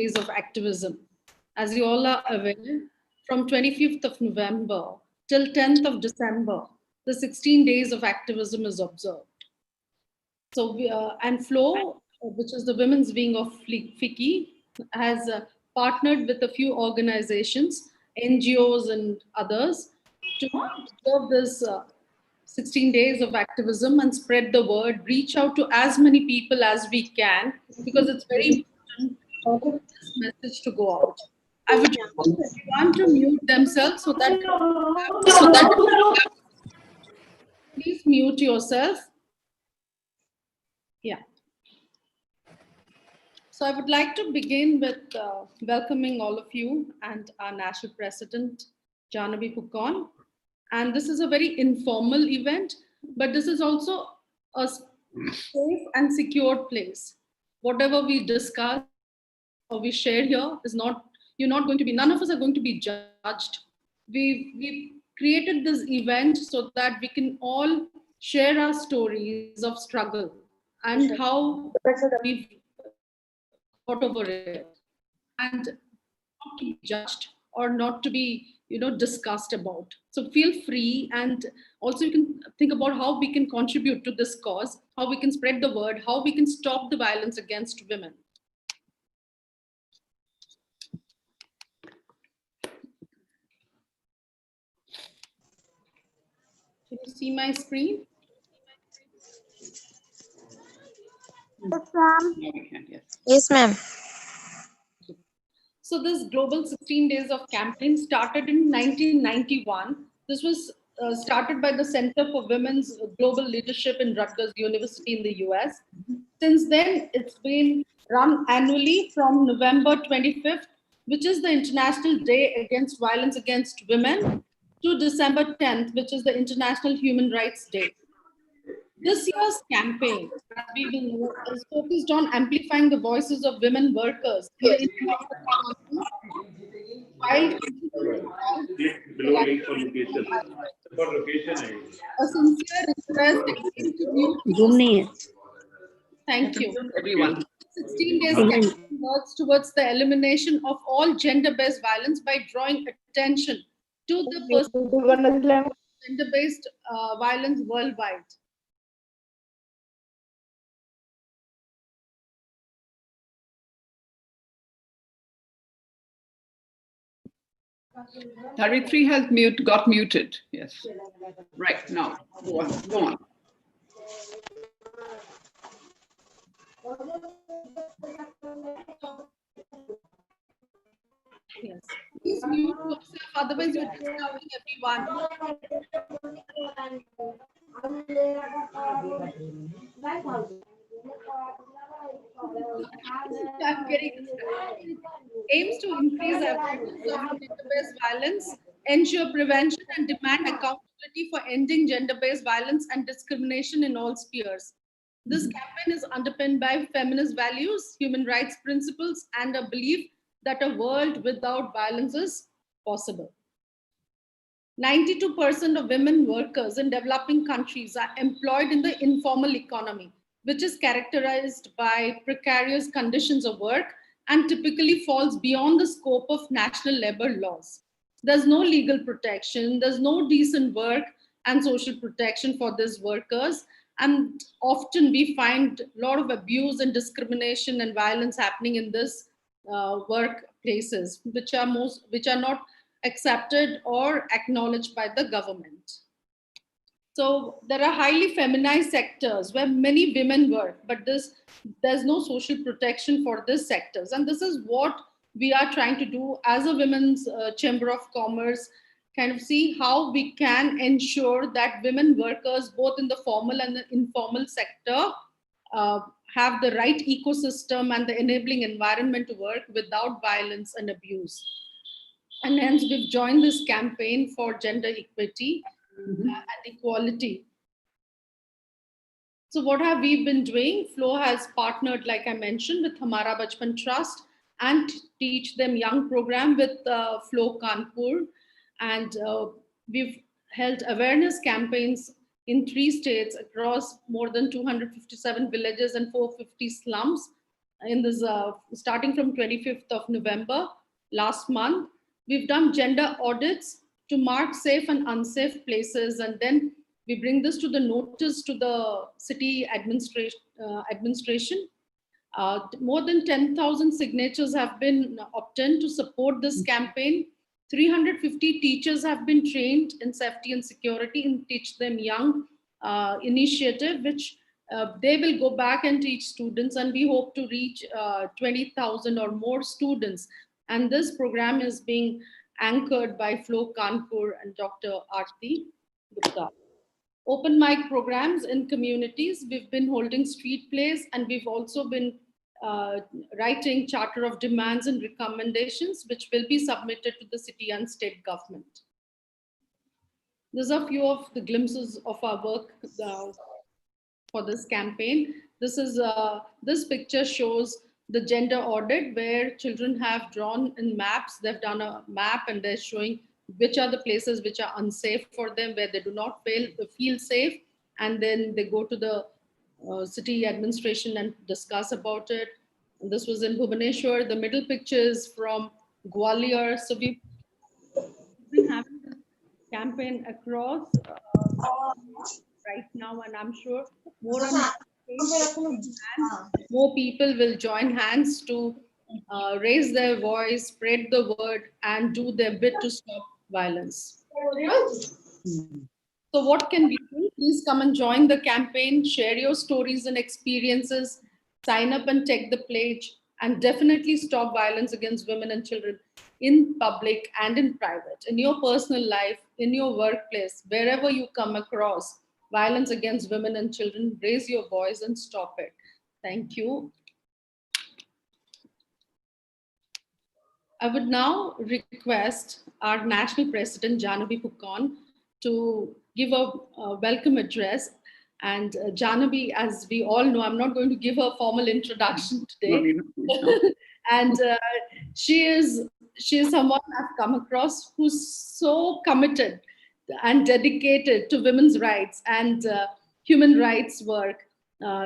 Days of Activism. As you all are aware, from 25th of November till 10th of December, the 16 days of activism is observed. So, and FLOW, which is the women's wing of FICCI, has partnered with a few organizations, NGOs and others to observe this 16 days of activism and spread the word, reach out to as many people as we can, because it's very important for this message to go out. I would request everyone to mute themselves so that please mute yourself. Yeah. So I would like to begin with welcoming all of you and our National President, Janabi Pukon. And this is a very informal event, but this is also a safe and secure place. Whatever we discuss or we share here is not, none of us are going to be judged. We created this event so that we can all share our stories of struggle and how we've got over it, and not to be judged or not to be discussed about. So feel free, and also you can think about how we can contribute to this cause, how we can spread the word, how we can stop the violence against women. Can you see my screen? Yes, ma'am. So this Global 16 Days of Campaign started in 1991. This was started by the Center for Women's Global Leadership in Rutgers University in the US. Since then, it's been run annually from November 25th, which is the International Day Against Violence Against Women, to December 10th, which is the International Human Rights Day. This year's campaign, as we will know, is focused on amplifying the voices of women workers in the informal economy, while a sincere request again to mute. Thank you. Everyone. 16 days campaign works towards the elimination of all gender-based violence by drawing attention to the gender-based violence worldwide. Dharitri has got muted. Yes. Right now. Go on. Go on. Yes. Please mute yourself, otherwise you're disturbing everyone. I'm getting aims to increase awareness of gender-based violence, ensure prevention, and demand accountability for ending gender-based violence and discrimination in all spheres. This campaign is underpinned by feminist values, human rights principles, and a belief that a world without violence is possible. 92% of women workers in developing countries are employed in the informal economy, which is characterized by precarious conditions of work and typically falls beyond the scope of national labor laws. There's no legal protection, there's no decent work and social protection for these workers. And often we find a lot of abuse and discrimination and violence happening in this workplaces, which are not accepted or acknowledged by the government. So there are highly feminized sectors where many women work, but there's no social protection for these sectors. And this is what we are trying to do as a Women's Chamber of Commerce, kind of see how we can ensure that women workers, both in the formal and the informal sector, have the right ecosystem and the enabling environment to work without violence and abuse. And hence we've joined this campaign for gender equity and equality. So what have we been doing? FLOW has partnered, like I mentioned, with Hamara Bachpan Trust and Teach Them Young program with FLOW Kanpur. And we've held awareness campaigns in 3 states across more than 257 villages and 450 slums in this, starting from 25th of November last month. We've done gender audits to mark safe and unsafe places, and then we bring this to the notice to the city administration. More than 10,000 signatures have been obtained to support this campaign. 350 teachers have been trained in safety and security in Teach Them Young initiative, which they will go back and teach students, and we hope to reach 20,000 or more students. And this program is being anchored by Flo Kanpur and Dr. Aarti Gupta. Open mic programs in communities. We've been holding street plays, and we've also been writing charter of demands and recommendations, which will be submitted to the city and state government. These are a few of the glimpses of our work for this campaign. This picture shows the gender audit, where children have drawn in maps. They've done a map and they're showing which are the places which are unsafe for them, where they do not feel safe. And then they go to the city administration and discuss about it. And this was in Bhubaneswar. The middle picture is from Gwalior. So we've been having this campaign across right now, and I'm sure more people will join hands to raise their voice, spread the word, and do their bit to stop violence. So what can we do? Please come and join the campaign, share your stories and experiences, sign up and take the pledge, and definitely stop violence against women and children in public and in private, in your personal life, in your workplace, wherever you come across violence against women and children, raise your voice and stop it. Thank you. I would now request our National President, Janabi Pukon, to give a welcome address. And Janabi, as we all know, I'm not going to give her a formal introduction today. And she is someone I've come across who's so committed and dedicated to women's rights and human rights work.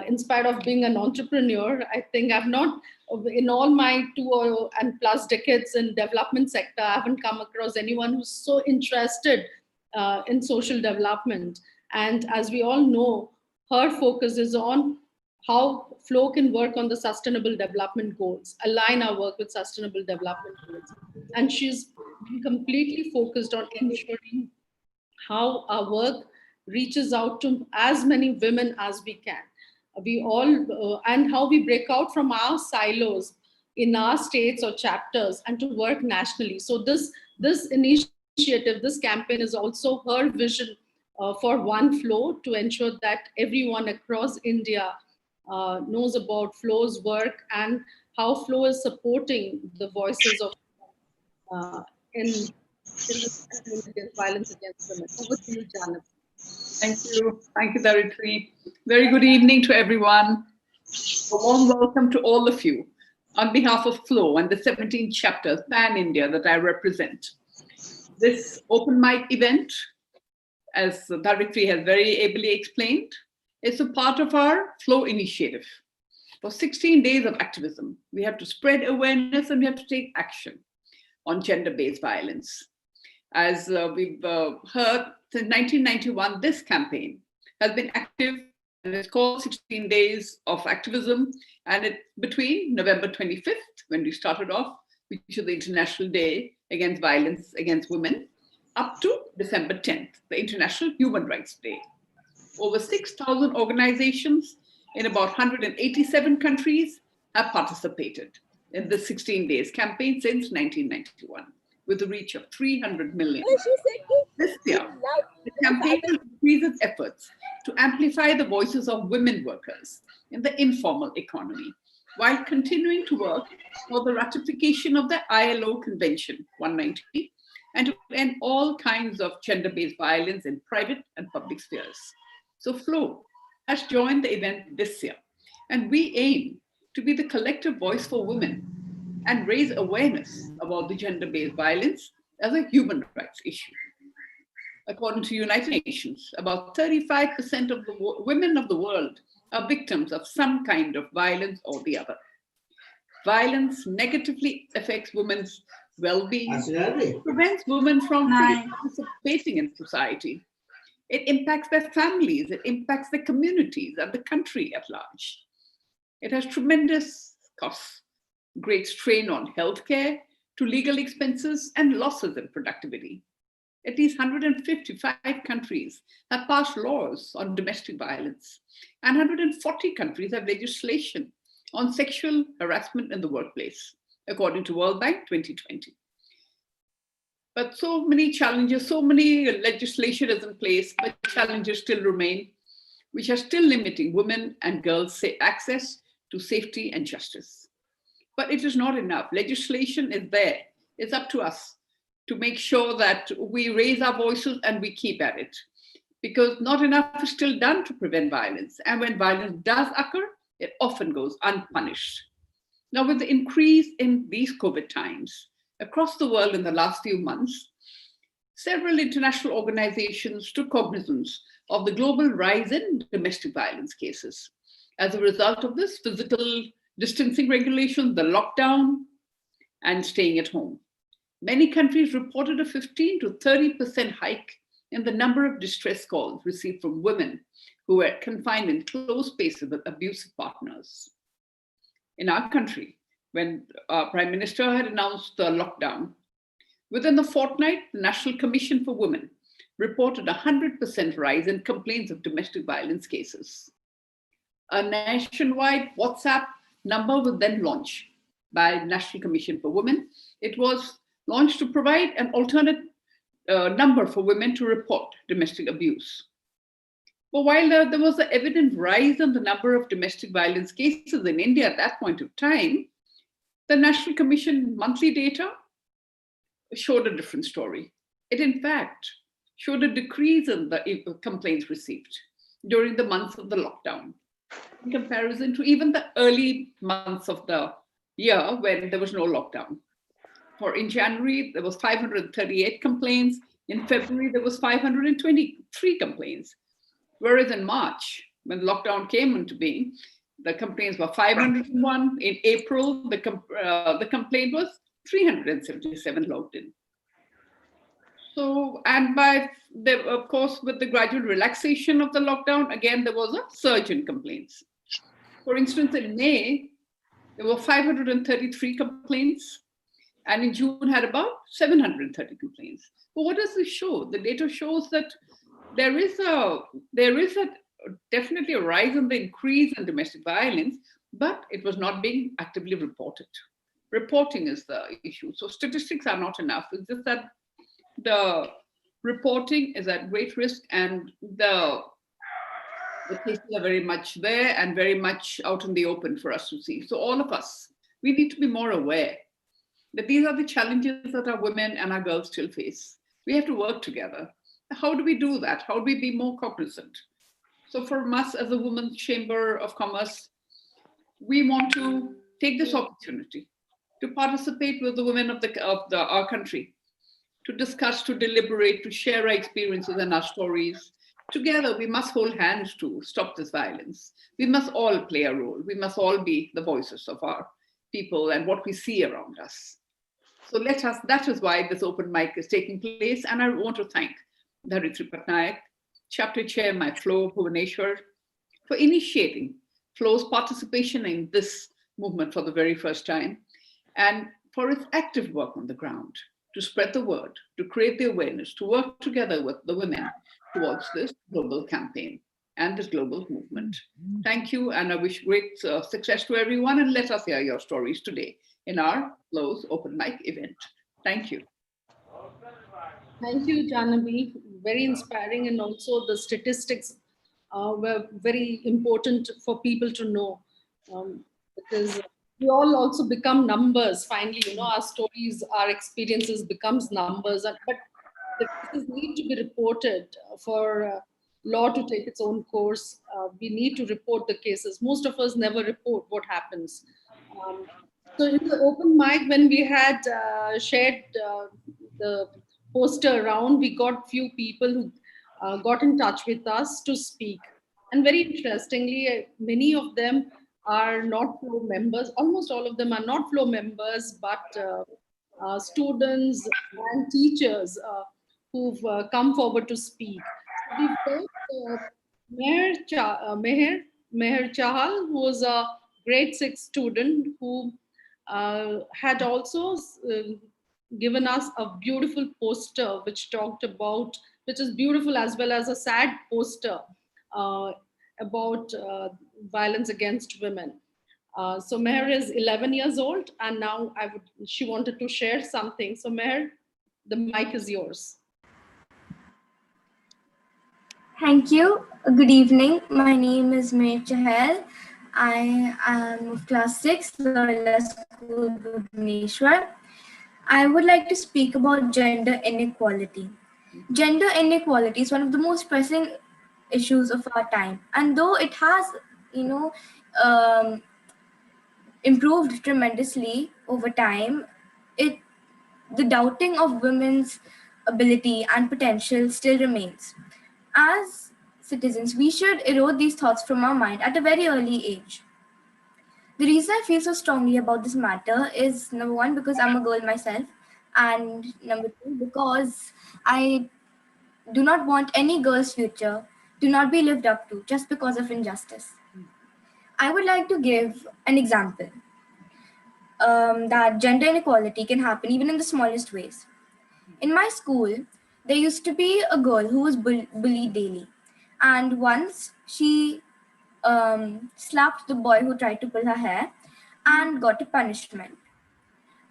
In spite of being an entrepreneur, I think I've not, in all my 2 and plus decades in development sector, I haven't come across anyone who's so interested in social development. And as we all know, her focus is on how Flo can work on the sustainable development goals, align our work with sustainable development goals. And she's been completely focused on ensuring how our work reaches out to as many women as we can. We all, and how we break out from our silos in our states or chapters and to work nationally. So this initiative, this campaign is also her vision for One Flo, to ensure that everyone across India knows about Flo's work and how Flo is supporting the voices of in violence against women. Over to you, Janet. Thank you, Daritri. Very good evening to everyone. A warm welcome to all of you on behalf of Flo and the 17th chapter Pan India that I represent. This open mic event, as Daritri has very ably explained, is a part of our Flo initiative. For 16 days of activism, we have to spread awareness and we have to take action on gender-based violence. As we've heard, since 1991, this campaign has been active, and it's called 16 Days of Activism. And it's between November 25th, when we started off, which is the International Day Against Violence Against Women, up to December 10th, the International Human Rights Day. Over 6,000 organizations in about 187 countries have participated in the 16 Days campaign since 1991. With a reach of 300 million. This year, the campaign will increase its efforts to amplify the voices of women workers in the informal economy, while continuing to work for the ratification of the ILO Convention 190 and to end all kinds of gender-based violence in private and public spheres. So Flo has joined the event this year, and we aim to be the collective voice for women and raise awareness about the gender-based violence as a human rights issue. According to United Nations, about 35% of the women of the world are victims of some kind of violence or the other. Violence negatively affects women's well-being, prevents women from fully participating in society. It impacts their families, it impacts their communities and the country at large. It has tremendous costs, great strain on healthcare, to legal expenses and losses in productivity. At least 155 countries have passed laws on domestic violence, and 140 countries have legislation on sexual harassment in the workplace, according to World Bank 2020. But so many challenges, so many legislation is in place, but challenges still remain, which are still limiting women and girls' access to safety and justice. But it is not enough. Legislation is there. It's up to us to make sure that we raise our voices and we keep at it, because not enough is still done to prevent violence. And when violence does occur, it often goes unpunished. Now, with the increase in these COVID times across the world in the last few months, several international organizations took cognizance of the global rise in domestic violence cases. As a result of this, physical distancing regulations, the lockdown, and staying at home. Many countries reported a 15 to 30% hike in the number of distress calls received from women who were confined in close spaces with abusive partners. In our country, when our Prime Minister had announced the lockdown, within the fortnight, the National Commission for Women reported a 100% rise in complaints of domestic violence cases. A nationwide WhatsApp number was then launched by National Commission for Women. It was launched to provide an alternate number for women to report domestic abuse. But while there was an evident rise in the number of domestic violence cases in India at that point of time, the National Commission monthly data showed a different story. It, in fact, showed a decrease in the complaints received during the months of the lockdown, in comparison to even the early months of the year when there was no lockdown. For in January, there was 538 complaints. In February, there was 523 complaints. Whereas in March, when lockdown came into being, the complaints were 501. In April, the complaint was 377 logged in. So, and of course, with the gradual relaxation of the lockdown, again, there was a surge in complaints. For instance, in May, there were 533 complaints, and in June had about 730 complaints. But what does this show? The data shows that there is definitely a rise in the increase in domestic violence, but it was not being actively reported. Reporting is the issue. So statistics are not enough. It's just that the reporting is at great risk, and the cases are very much there and very much out in the open for us to see. So all of us, we need to be more aware that these are the challenges that our women and our girls still face. We have to work together. How do we do that? How do we be more cognizant? So for us as a Women's Chamber of Commerce, we want to take this opportunity to participate with the women of our country, to discuss, to deliberate, to share our experiences and our stories. Together, we must hold hands to stop this violence. We must all play a role. We must all be the voices of our people and what we see around us. So that is why this open mic is taking place. And I want to thank Dharitri Patnaik, Chapter Chair, my Flo Bhuvaneshwar, for initiating Flo's participation in this movement for the very first time, and for its active work on the ground to spread the word, to create the awareness, to work together with the women towards this global campaign and this global movement. Thank you, and I wish great success to everyone, and let us hear your stories today in our Flo's Open Mic event. Thank you. Thank you, Janavi. Very inspiring, and also the statistics were very important for people to know, because we all also become numbers. Finally, our stories, our experiences becomes numbers, but the cases need to be reported for law to take its own course. We need to report the cases. Most of us never report what happens. So in the open mic, when we had shared the poster around, we got few people who got in touch with us to speak. And very interestingly, many of them are not flow members. Almost all of them are not flow members, but students and teachers who've come forward to speak. So we've got Meher Chahal, who was a grade 6 student who had also given us a beautiful poster which talked about, which is beautiful as well as a sad poster uh, about violence against women. So Meher is 11 years old, and now she wanted to share something. So Meher, the mic is yours. Thank you. Good evening. My name is Meher Chahal. I am of class 6, Loyola School, Bhubaneswar. I would like to speak about gender inequality. Gender inequality is one of the most pressing issues of our time. And though it has, um, improved tremendously over time, the doubting of women's ability and potential still remains. As citizens, we should erode these thoughts from our mind at a very early age. The reason I feel so strongly about this matter is, number one, because I'm a girl myself, and number two, because I do not want any girl's future to not be lived up to just because of injustice. I would like to give an example that gender inequality can happen even in the smallest ways. In my school, there used to be a girl who was bullied daily. And once she slapped the boy who tried to pull her hair and got a punishment.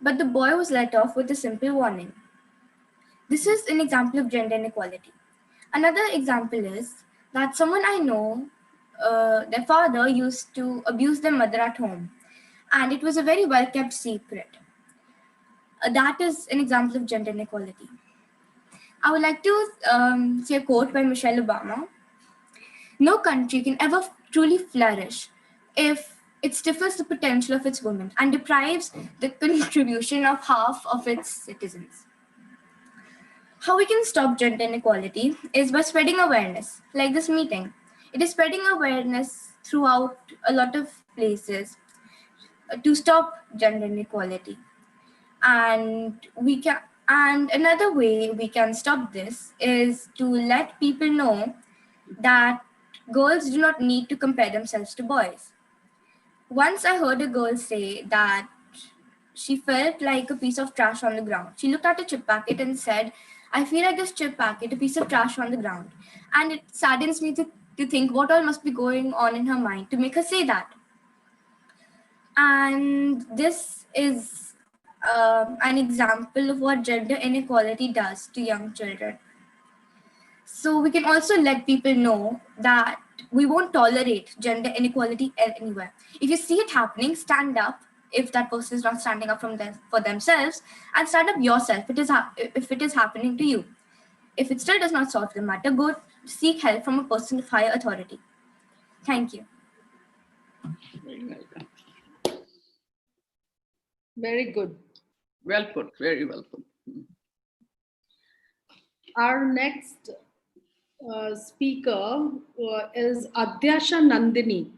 But the boy was let off with a simple warning. This is an example of gender inequality. Another example is that someone I know, their father used to abuse their mother at home, and it was a very well kept secret. That is an example of gender inequality. I would like to say a quote by Michelle Obama. No country can ever truly flourish if it stifles the potential of its women and deprives the contribution of half of its citizens. How we can stop gender inequality is by spreading awareness, like this meeting. It is spreading awareness throughout a lot of places to stop gender inequality. And another way we can stop this is to let people know that girls do not need to compare themselves to boys. Once I heard a girl say that she felt like a piece of trash on the ground. She looked at a chip packet and said, I feel like this chip packet, a piece of trash on the ground. And it saddens me to think what all must be going on in her mind to make her say that. And this is an example of what gender inequality does to young children. So we can also let people know that we won't tolerate gender inequality anywhere. If you see it happening, stand up. If that person is not standing up for themselves, and stand up yourself if it is happening to you. If it still does not solve the matter, go seek help from a person of higher authority. Thank you. Very welcome. Very good. Well put, very well put. Our next speaker is Adyasha Nandini.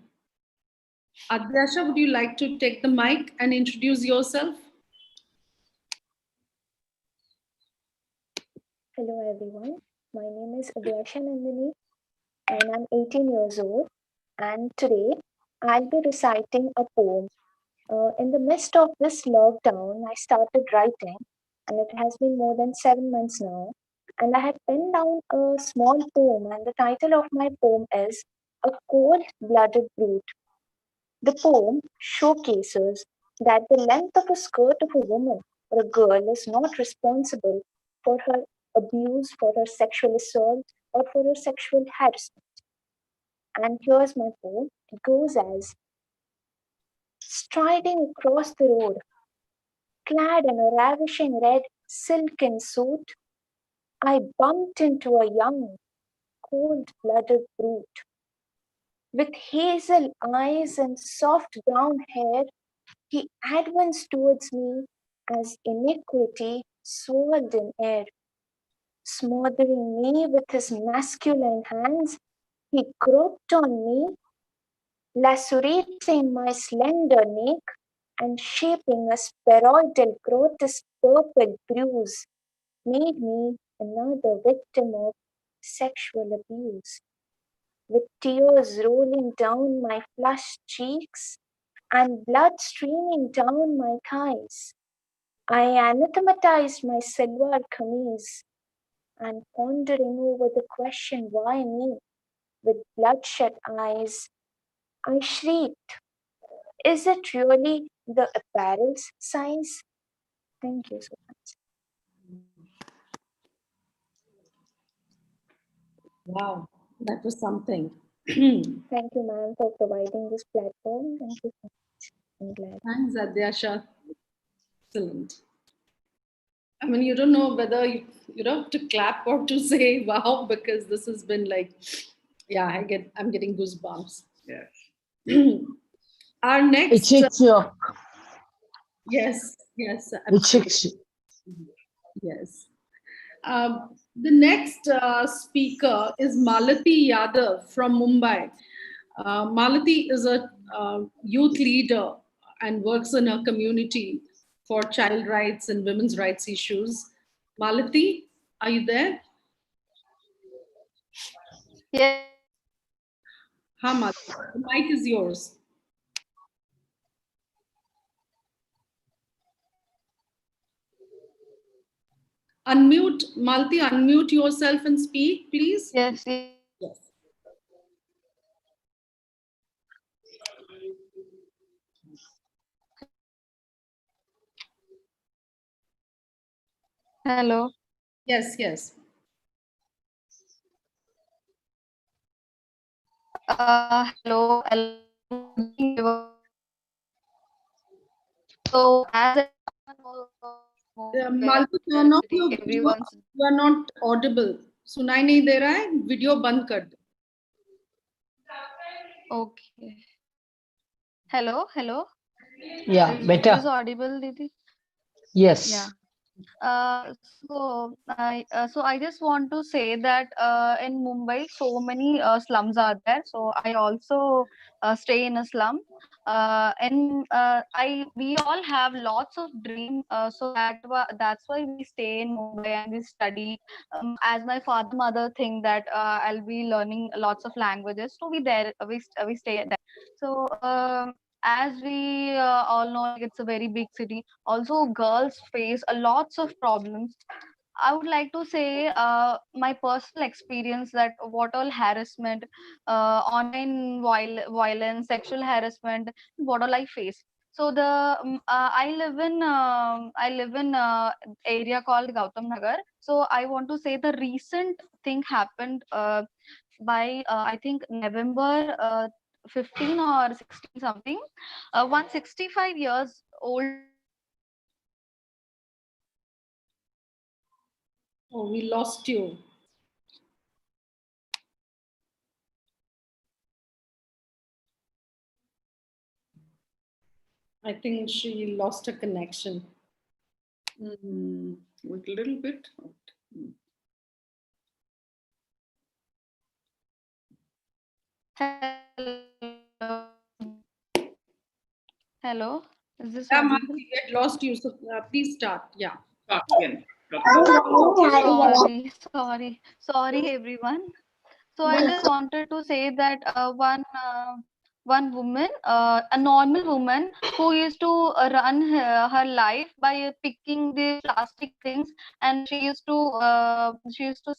Adyasha, would you like to take the mic and introduce yourself? Hello everyone, my name is Adyasha Nandini and I'm 18 years old, and today I'll be reciting a poem. In the midst of this lockdown, I started writing, and it has been more than 7 months now, and I had penned down a small poem, and the title of my poem is A Cold-Blooded Brute. The poem showcases that the length of a skirt of a woman or a girl is not responsible for her abuse, for her sexual assault, or for her sexual harassment. And here's my poem. It goes as: striding across the road, clad in a ravishing red silken suit, I bumped into a young, cold-blooded brute. With hazel eyes and soft brown hair, he advanced towards me as iniquity swirled in air. Smothering me with his masculine hands, he groped on me lacerating my slender neck and shaping a spheroidal grotesque purple bruise, made me another victim of sexual abuse. With tears rolling down my flushed cheeks and blood streaming down my thighs, I anathematized my salwar kameez and pondering over the question, why me? With bloodshot eyes, I shrieked, is it really the apparel's size? Thank you so much. Wow, that was something. Thank you, ma'am, for providing this platform. Thank you so much. I'm glad. Thanks, Adyasha. Excellent. I mean, you don't know whether to clap or to say wow, because this has been like, yeah, I'm getting goosebumps. Yes. Our next, yes, yes. The next speaker is Malati Yadav from Mumbai. Malati is a youth leader and works in a community for child rights and women's rights issues. Malati, are you there? Yes. Hi, Malati. The mic is yours. Unmute, Malati, unmute yourself and speak, please. Yes. Yes. Hello. Yes, yes. Hello. So, as Malati, you are not audible. सुनाई नहीं दे रहा है, video बंद कर दो. Okay. Hello. Yeah, better. Is this audible, Didi? Yes. Yeah. So I just want to say that in Mumbai, so many slums are there. So I also stay in a slum. And we all have lots of dream. So that's why we stay in Mumbai and we study. As my father mother think that I'll be learning lots of languages. So we stay there. So as we all know, like, it's a very big city. Also, girls face a lots of problems. I would like to say my personal experience, that what all harassment, online violence, sexual harassment, what all I face. So I live in area called Gautam Nagar. So I want to say the recent thing happened by I think November 15 or 16 something. 165 years old. Oh, we lost you. I think she lost her connection. With a little bit. Hello. Is this Yeah, audible? Malati, we had lost you. So please start. Yeah. Start again. Sorry, everyone. So I just wanted to say that one woman, a normal woman who used to run her life by picking the plastic things, and she used to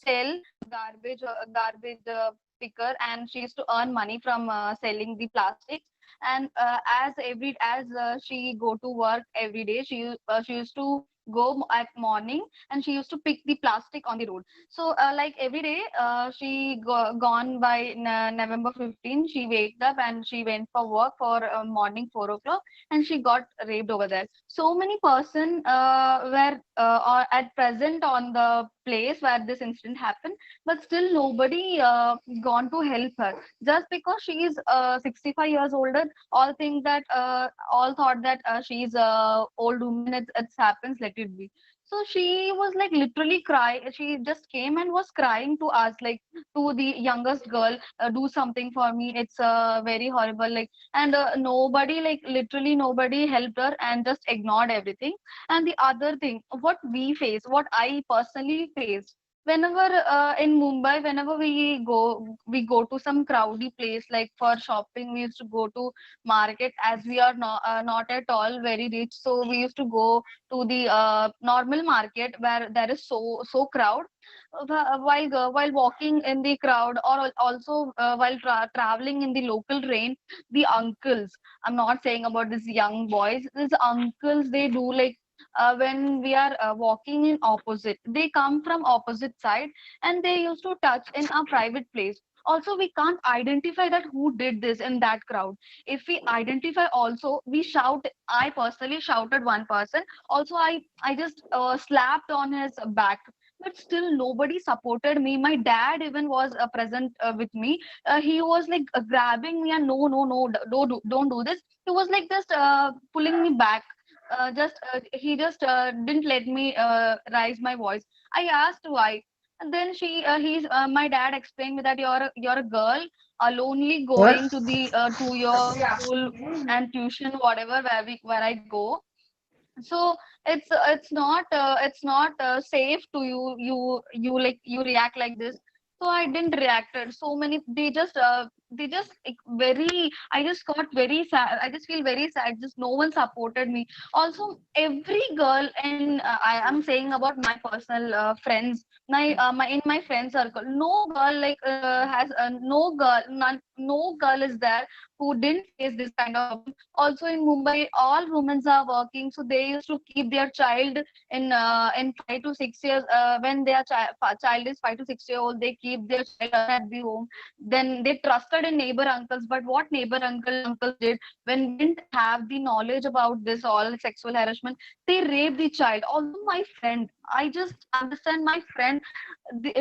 sell garbage picker, and she used to earn money from selling the plastics. And as she go to work every day, she used to go at morning, and she used to pick the plastic on the road. So, like every day, she gone by November 15. She waked up and she went for work for morning 4 o'clock, and she got raped over there. So many person were at present on the place where this incident happened, but still nobody gone to help her. Just because she is 65 years older, all thought that she's a old woman. It happens, let it be. So she was like literally cry. She just came and was crying to us, like to the youngest girl, do something for me. It's very horrible. Like, and nobody, like literally nobody helped her and just ignored everything. And the other thing, what we face, what I personally faced, whenever in Mumbai, whenever we go to some crowdy place, like for shopping, we used to go to market, as we are not at all very rich. So we used to go to the normal market where there is so crowd. While walking in the crowd, or also while traveling in the local train, the uncles, I'm not saying about these young boys, these uncles, they do like, when we are walking in opposite, they come from opposite side, and they used to touch in a private place. Also, we can't identify that who did this in that crowd. If we identify, also we shout. I personally shouted one person. Also, I just slapped on his back, but still nobody supported me. My dad even was present with me. He was like grabbing me, and no, don't do this. He was like just pulling me back. Just He just didn't let me raise my voice. I asked why, and then my dad explained me that you're a girl, alonely What? going to your school and tuition, whatever, where I go. So it's not safe to you like you react like this. So I didn't reacted. So many, they just like, very, I just got very sad. I just feel very sad, just no one supported me. Also, every girl, and I am saying about my personal friends, my in my friend circle, no girl like has no girl is there who didn't face this kind of problem. Also in Mumbai, all women are working, so they used to keep their child in 5 to 6 years. When their child is 5 to 6 year old, they keep their child alone at the home. Then they trusted in neighbor uncles, but what neighbor uncles did, when we didn't have the knowledge about this all sexual harassment, they raped the child. Although my friend, I just understand my friend,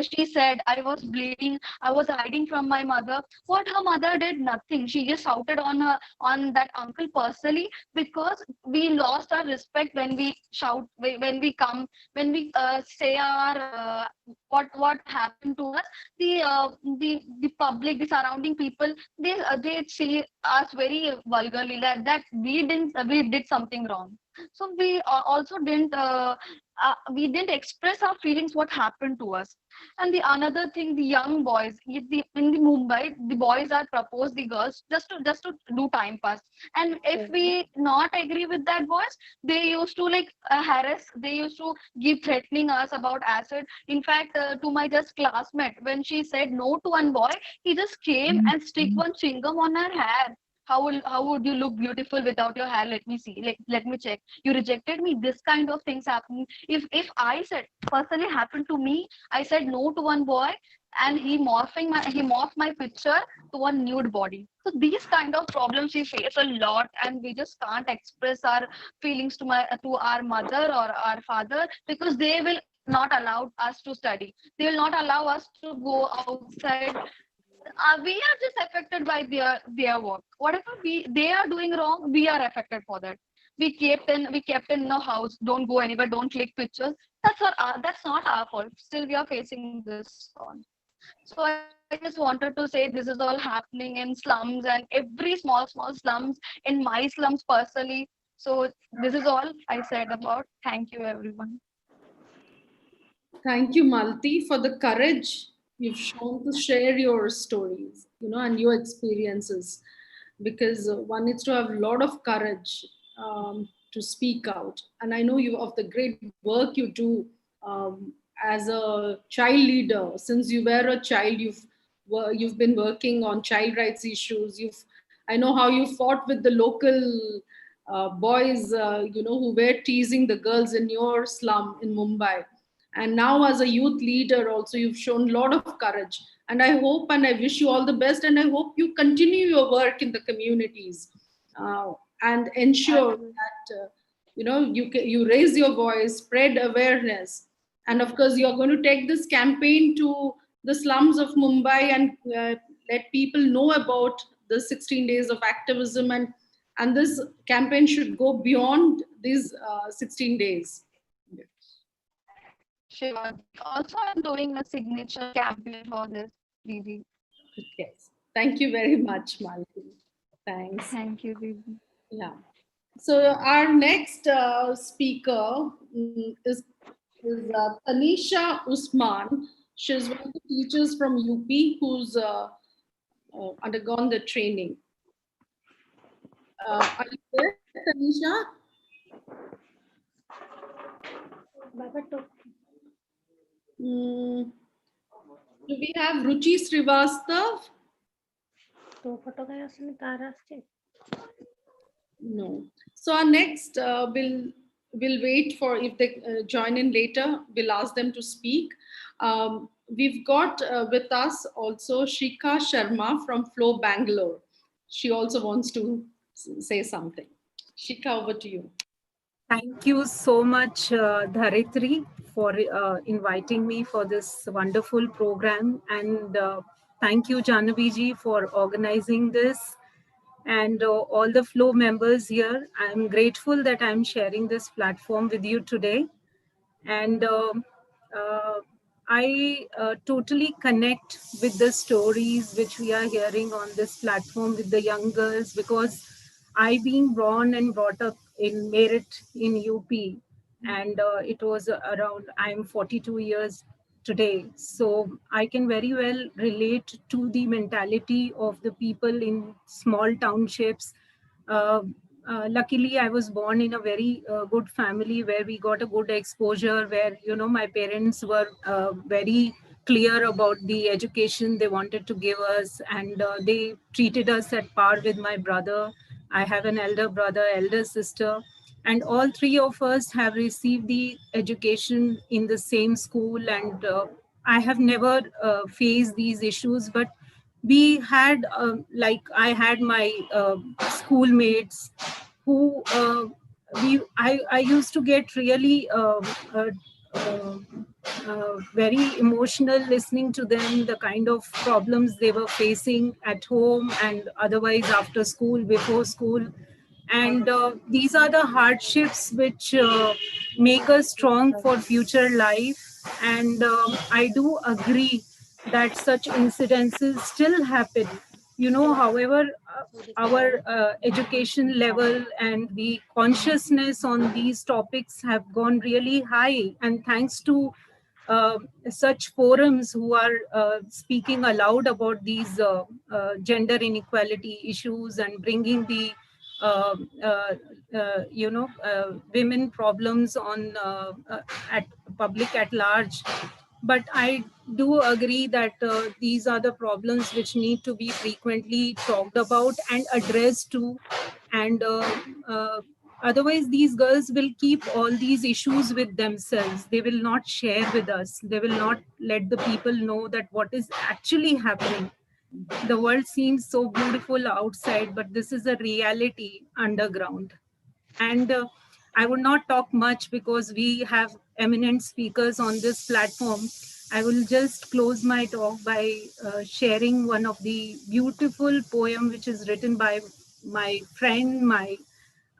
she said I was bleeding, I was hiding from my mother. What her mother did? Nothing. She just shouted on that uncle personally, because we lost our respect when we shout, when we come, when we say our what happened to us. The public, the surrounding people, they see us very vulgarly, that we did something wrong. So we didn't express our feelings, what happened to us. And the another thing, the young boys, in the Mumbai, the boys are propose the girls just to do time pass. And if we not agree with that boys, they used to like harass. They used to give threatening us about acid. In fact, to my just classmate, when she said no to one boy, he just came and stick one chewing-gum on her hair. How would you look beautiful without your hair? Let me see. Let me check. You rejected me. This kind of things happen. If I said, personally happened to me, I said no to one boy, and he morphed my picture to one nude body. So these kind of problems we face a lot, and we just can't express our feelings to our mother or our father, because they will not allow us to study. They will not allow us to go outside. We are just affected by their work. Whatever they are doing wrong, we are affected for that. We kept in the house. Don't go anywhere. Don't click pictures. That's not our fault. Still, we are facing this on. So I just wanted to say, this is all happening in slums, and every small slums, in my slums personally. So this is all I said about. Thank you, everyone. Thank you, Malti, for the courage you've shown to share your stories, and your experiences, because one needs to have a lot of courage to speak out. And I know you of the great work you do as a child leader. Since you were a child, you've been working on child rights issues. I know how you fought with the local boys, who were teasing the girls in your slum in Mumbai. And now as a youth leader also, you've shown a lot of courage. And I hope and I wish you all the best, and I hope you continue your work in the communities and ensure that you raise your voice, spread awareness. And of course, you're going to take this campaign to the slums of Mumbai and let people know about the 16 days of activism. And this campaign should go beyond these 16 days. Sure. Also, I'm doing a signature campaign for this, Didi. Yes. Thank you very much, Malti. Thanks. Thank you, Didi. Yeah. So our next speaker is Tanisha Usman. She's one of the teachers from UP who's undergone the training. Are you there, Tanisha? Mm, do we have Ruchi Srivastav? No. So our next will wait for if they join in later. We'll ask them to speak. We've got with us also Shika Sharma from Flow Bangalore. She also wants to say something. Shika, over to you. Thank you so much, Dharitri, for inviting me for this wonderful program. And thank you, Janaviji, for organizing this. And all the Flow members here. I'm grateful that I'm sharing this platform with you today. And uh, I totally connect with the stories which we are hearing on this platform with the young girls, because I being born and brought up in Merit in UP, and it was around, I'm 42 years today, so I can very well relate to the mentality of the people in small townships. uh, Luckily, I was born in a very good family where we got a good exposure, where, you know, my parents were very clear about the education they wanted to give us, and they treated us at par with my brother. I have an elder brother, elder sister, and all three of us have received the education in the same school. And I have never faced these issues, but we had I had my schoolmates who I used to get really uh, uh, very emotional listening to them, the kind of problems they were facing at home and otherwise after school, before school. And these are the hardships which make us strong for future life. And I do agree that such incidences still happen, you know, however our education level and the consciousness on these topics have gone really high, and thanks to uh, such forums who are speaking aloud about these gender inequality issues and bringing the women problems on at public at large. But I do agree that these are the problems which need to be frequently talked about and addressed too. And uh, otherwise, these girls will keep all these issues with themselves. They will not share with us. They will not let the people know that what is actually happening. The world seems so beautiful outside, but this is a reality underground. And I would not talk much because we have eminent speakers on this platform. I will just close my talk by sharing one of the beautiful poem which is written by my friend, my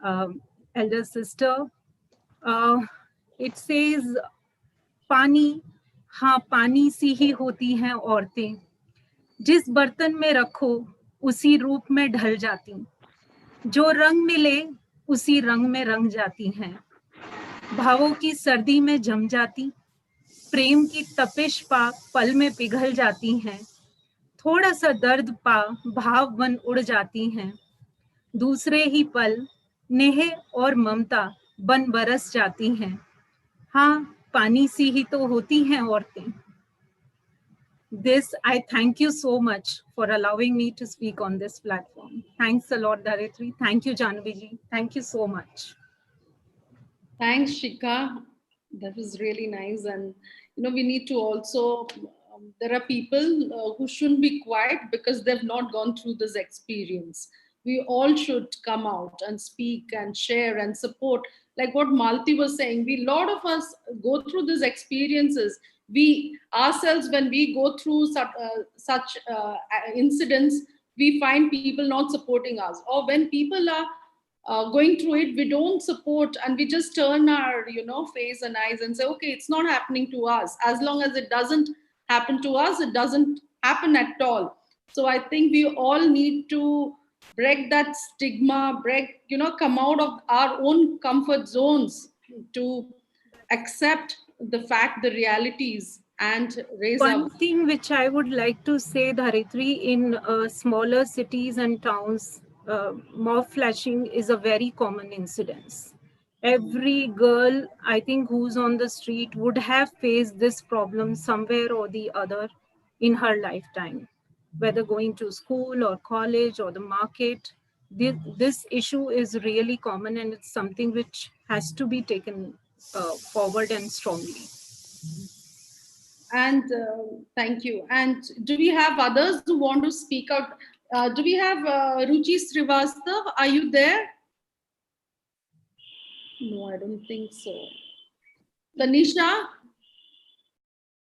um, elder sister. Uh, it says, पानी, हाँ पानी सी ही होती हैं औरतें, जिस बर्तन में रखो उसी रूप में ढल जाती, जो रंग मिले उसी रंग में रंग जाती हैं, भावों की सर्दी में जम जाती, प्रेम की तपिश पा पल में पिघल जाती हैं, थोड़ा सा दर्द पा भाव बन उड़ जाती हैं, दूसरे ही पल नेह और ममता बन बरस जाती हैं, हाँ पानी सी ही तो होती हैं औरतें. This, I thank you so much for allowing me to speak on this platform. Thanks a lot, Dharitri. Thank you, Janviji. Thank you so much. Thanks, Shika. That was really nice. And, you know, we need to also, there are people who shouldn't be quiet because they've not gone through this experience. We all should come out and speak and share and support. Like what Malti was saying, a lot of us go through these experiences. We ourselves, when we go through such incidents, we find people not supporting us. Or when people are going through it, we don't support, and we just turn our face and eyes and say, okay, it's not happening to us. As long as it doesn't happen to us, it doesn't happen at all. So I think we all need to break that stigma, come out of our own comfort zones to accept the fact, the realities, and raise One our. thing which I would like to say, Dharitri, in smaller cities and towns, mob flashing is a very common incidence. Every girl, I think, who's on the street would have faced this problem somewhere or the other in her lifetime, whether going to school or college or the market. This issue is really common, and it's something which has to be taken forward and strongly. And thank you. And do we have others who want to speak out? Do we have Ruchi Srivastav? Are you there? No, I don't think so. Tanisha?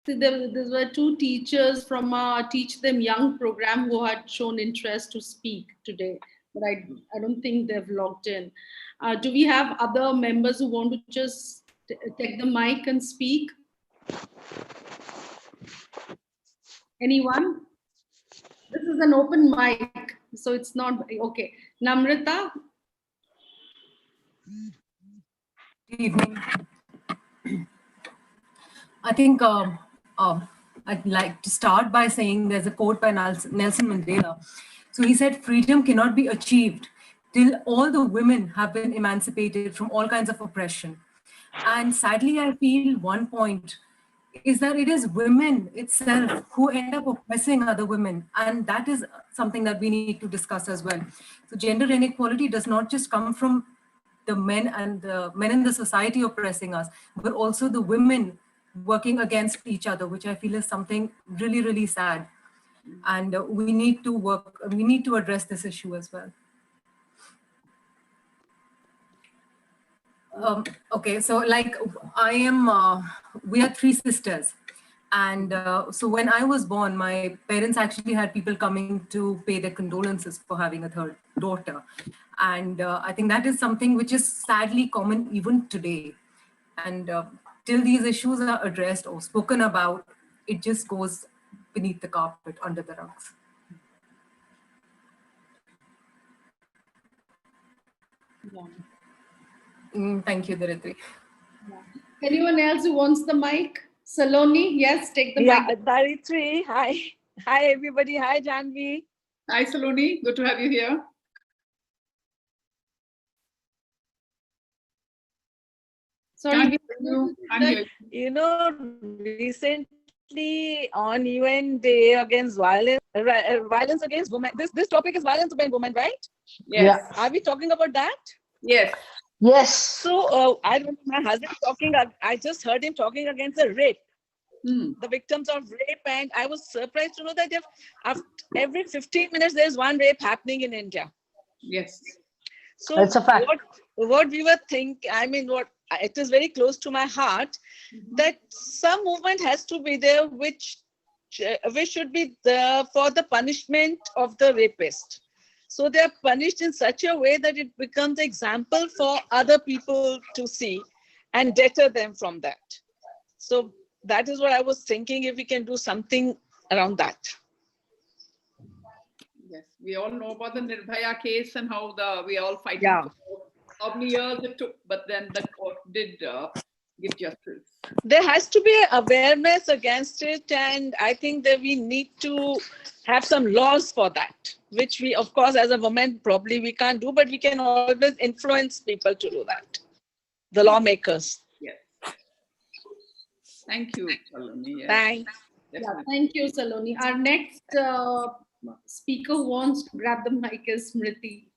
See, there were two teachers from our Teach Them Young program who had shown interest to speak today, but I don't think they've logged in. Do we have other members who want to just take the mic and speak? Anyone? This is an open mic, so it's not okay. Namrata? Good evening. I think I'd like to start by saying there's a quote by Nelson Mandela. So he said, freedom cannot be achieved till all the women have been emancipated from all kinds of oppression. And sadly, I feel one point is that it is women itself who end up oppressing other women. And that is something that we need to discuss as well. So gender inequality does not just come from the men and the men in the society oppressing us, but also the women working against each other, which I feel is something really, really sad. And we need to address this issue as well. Okay, so like we are three sisters. And so when I was born, my parents actually had people coming to pay their condolences for having a third daughter. And I think that is something which is sadly common even today. And till these issues are addressed or spoken about, it just goes beneath the carpet, under the rugs. Thank you, Dharitri. Anyone else who wants the mic? Saloni, yes, take the mic. Dharitri, hi. Hi, everybody. Hi, Janvi. Hi, Saloni. Good to have you here. Sorry, you know, recently on UN Day against violence against women, this topic is violence against women, right? Yes. Yeah. Are we talking about that? Yes. Yes. So I don't know, my husband talking, I just heard him talking against the rape, the victims of rape, and I was surprised to know that every 15 minutes there's one rape happening in India. Yes. So it's a fact. What we were thinking, I mean, it is very close to my heart, that some movement has to be there which should be there for the punishment of the rapist. So they are punished in such a way that it becomes an example for other people to see and deter them from that. So that is what I was thinking, if we can do something around that. Yes, we all know about the Nirbhaya case and how we all fighting for how many years it took, but then the court did give justice. There has to be awareness against it, and I think that we need to have some laws for that, which we, of course, as a woman, probably we can't do, but we can always influence people to do that, the lawmakers. Yes. Thank you, Saloni. Yes. Thanks. Yeah, thank you, Saloni. Our next speaker who wants to grab the mic is Smriti.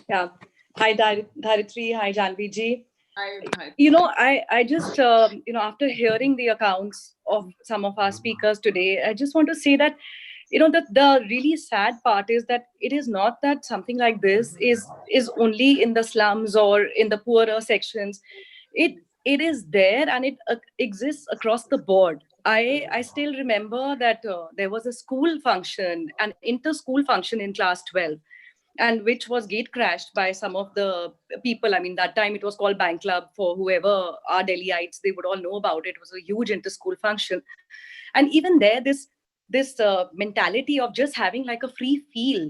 Yeah. Hi, Dharitri. Hi, Janvi ji. Hi. You know, I just, after hearing the accounts of some of our speakers today, I just want to say that, the really sad part is that it is not that something like this is only in the slums or in the poorer sections. It is there, and it exists across the board. I still remember that there was a school function, an inter-school function in class 12. and which was gate crashed by some of the people. I mean, that time it was called Bank Club. For whoever are Delhiites, they would all know about it. It was a huge inter-school function. And even there, this mentality of just having like a free feel,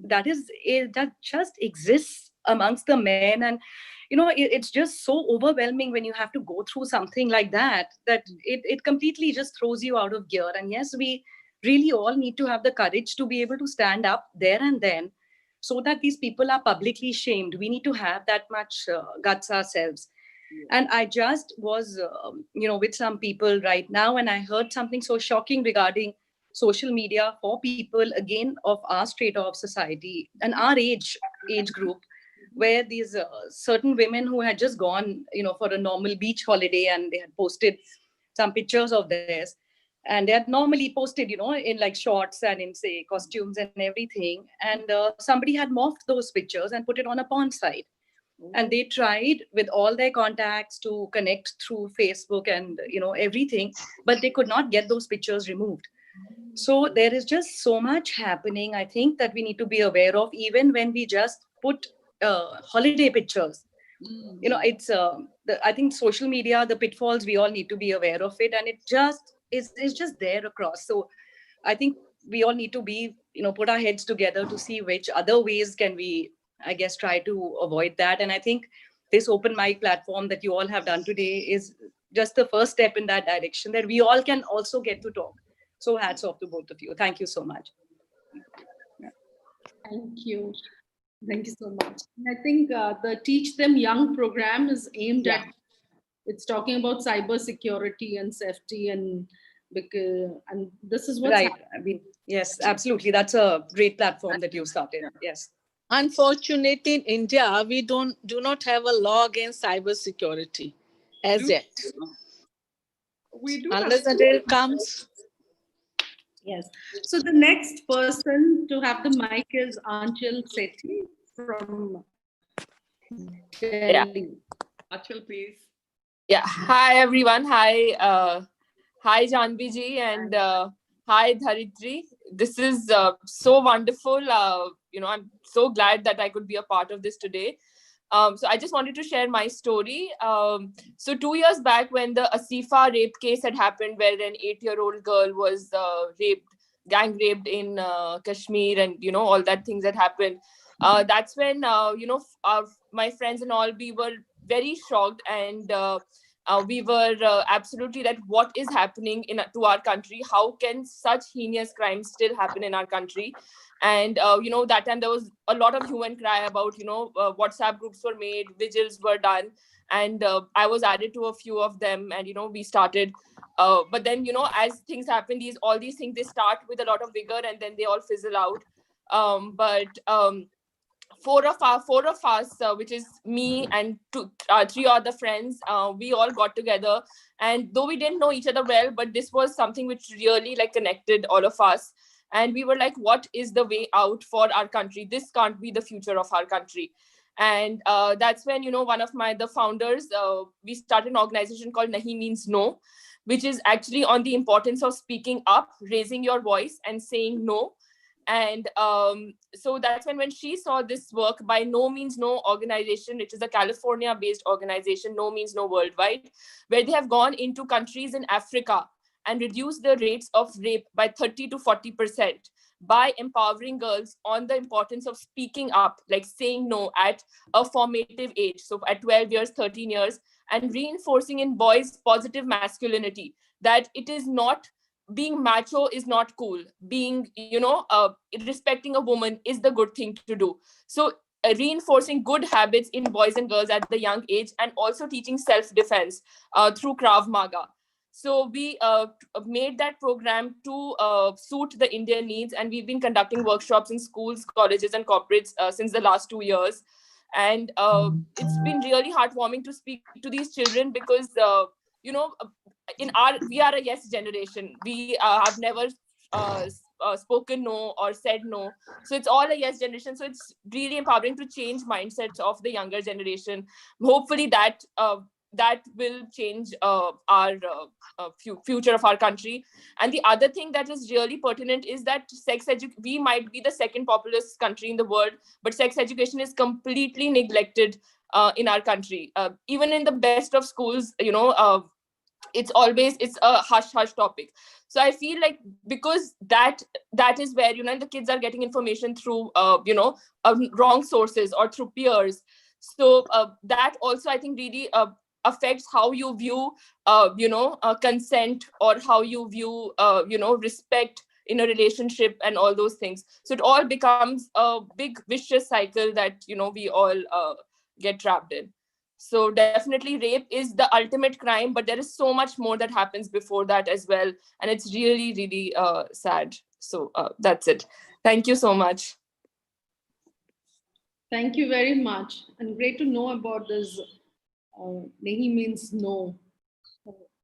that just exists amongst the men. And it's just so overwhelming when you have to go through something like that, that it completely just throws you out of gear. And yes, we really all need to have the courage to be able to stand up there and then, so that these people are publicly shamed. We need to have that much guts ourselves. And I just was with some people right now, and I heard something so shocking regarding social media for people again of our strata of society and our age group, where these certain women who had just gone for a normal beach holiday, and they had posted some pictures of theirs, and they had normally posted in like shorts and in say costumes and everything, and somebody had morphed those pictures and put it on a porn site. And they tried with all their contacts to connect through Facebook and everything, but they could not get those pictures removed. So there is just so much happening, I think, that we need to be aware of, even when we just put holiday pictures. It's I think social media, the pitfalls, we all need to be aware of it, and it just is just there across. So I think we all need to be put our heads together to see which other ways can we, I guess, try to avoid that. And I think this open mic platform that you all have done today is just the first step in that direction, that we all can also get to talk. So hats off to both of you. Thank you so much. Thank you. Thank you so much. And I think the Teach Them Young program is aimed at, it's talking about cyber security and safety, and this is what's right. I mean, yes, absolutely. That's a great platform that you started. Yes. Unfortunately, in India, we do not have a law against cybersecurity as yet. We do. Unless the day comes. Yes. So the next person to have the mic is Anchal Sethi from Delhi. Anchal, please. Yeah. Hi, everyone. Hi, Janvi ji, and hi, Dharitri. This is so wonderful. I'm so glad that I could be a part of this today. So I just wanted to share my story. So 2 years back, when the Asifa rape case had happened, where an 8-year-old girl was gang raped in Kashmir, and all that things that happened. That's when my friends and all, we were very shocked, and we were absolutely that what is happening to our country? How can such heinous crimes still happen in our country? And that time there was a lot of hue and cry about WhatsApp groups were made, vigils were done, and I was added to a few of them, and we started. But then as things happen, all these things, they start with a lot of vigor and then they all fizzle out. Four of us, which is me and three other friends, we all got together, and though we didn't know each other well, but this was something which really connected all of us. And we were like, what is the way out for our country? This can't be the future of our country. And that's when, one of the founders, we started an organization called Nahi Means No, which is actually on the importance of speaking up, raising your voice and saying no. And so that's when she saw this work by No Means No organization, which is a California-based organization, No Means No Worldwide, where they have gone into countries in Africa and reduced the rates of rape by 30 to 40% by empowering girls on the importance of speaking up, like saying no at a formative age. So at 12 years, 13 years, and reinforcing in boys positive masculinity, that it is not, being macho is not cool. Being, respecting a woman is the good thing to do. So reinforcing good habits in boys and girls at the young age, and also teaching self-defense through Krav Maga. So we made that program to suit the Indian needs, and we've been conducting workshops in schools, colleges, and corporates since the last 2 years. And it's been really heartwarming to speak to these children because, we are a yes generation. We have never spoken no or said no. So it's all a yes generation. So it's really empowering to change mindsets of the younger generation. Hopefully that that will change our future of our country. And the other thing that is really pertinent is that we might be the second populous country in the world, but sex education is completely neglected in our country. Even in the best of schools, it's a hush topic. So I feel like, because that is where, the kids are getting information through wrong sources or through peers. So that also, I think, really affects how you view consent, or how you view respect in a relationship and all those things. So it all becomes a big vicious cycle that we all get trapped in. So definitely rape is the ultimate crime, but there is so much more that happens before that as well. And it's really, really sad. So that's it. Thank you so much. Thank you very much. And great to know about this. Nahi means no.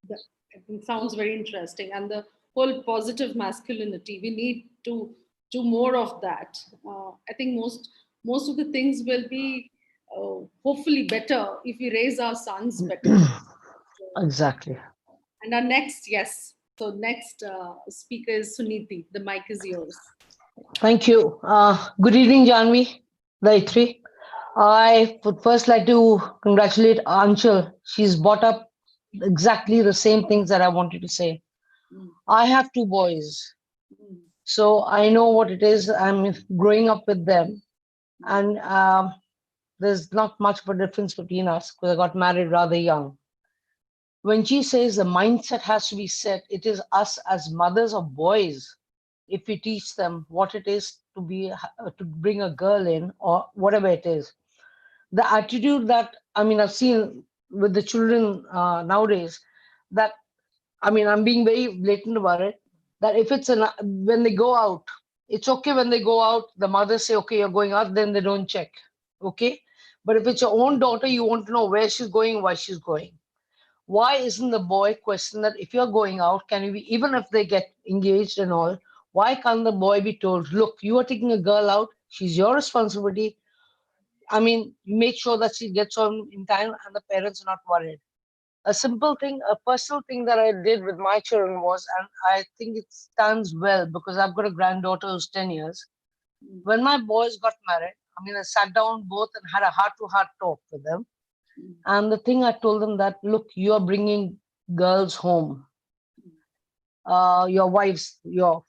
That, I think, sounds very interesting. And the whole positive masculinity, we need to do more of that. I think most of the things will be hopefully better if we raise our sons better. Exactly. And our next, yes. So next speaker is Suniti. The mic is yours. Thank you. Good evening, Janvi, Gayatri. I would first like to congratulate Anshul. She's brought up exactly the same things that I wanted to say. I have two boys, so I know what it is. I'm growing up with them, and there's not much of a difference between us because I got married rather young. When she says the mindset has to be set, it is us as mothers of boys. If we teach them what it is to bring a girl in or whatever it is, the attitude that I've seen with the children nowadays, that I'm being very blatant about it. That if it's when they go out, it's okay when they go out. The mothers say, "Okay, you're going out," then they don't check. Okay, but if it's your own daughter, you want to know where she's going, why she's going. Why isn't the boy questioned that if you're going out, can you be, even if they get engaged and all, why can't the boy be told, look, you are taking a girl out, she's your responsibility. Make sure that she gets home in time and the parents are not worried. A simple thing, a personal thing that I did with my children was, and I think it stands well because I've got a granddaughter who's 10 years. When my boys got married, I sat down both and had a heart-to-heart talk with them. And the thing I told them that, look, you are bringing girls home. Your wives, you're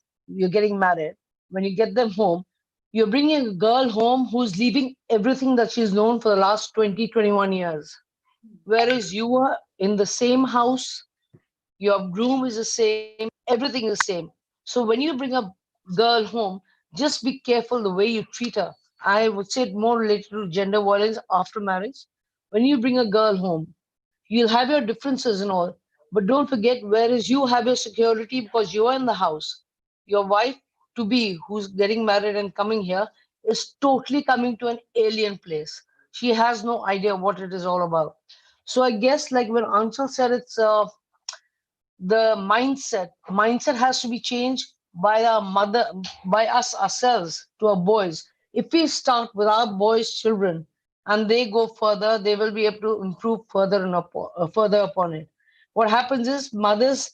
getting married. When you get them home, you're bringing a girl home who's leaving everything that she's known for the last 20, 21 years. Whereas you are in the same house, your groom is the same, everything is the same. So when you bring a girl home, just be careful the way you treat her. I would say it more related to gender violence after marriage. When you bring a girl home, you'll have your differences and all, but don't forget, whereas you have your security because you are in the house, your wife to be who's getting married and coming here is totally coming to an alien place. She has no idea what it is all about. So I guess, like when Anshul said, it's the mindset has to be changed by our mother, by us ourselves, to our boys. If we start with our boys children and they go further, they will be able to improve further and further upon it. What happens is mothers,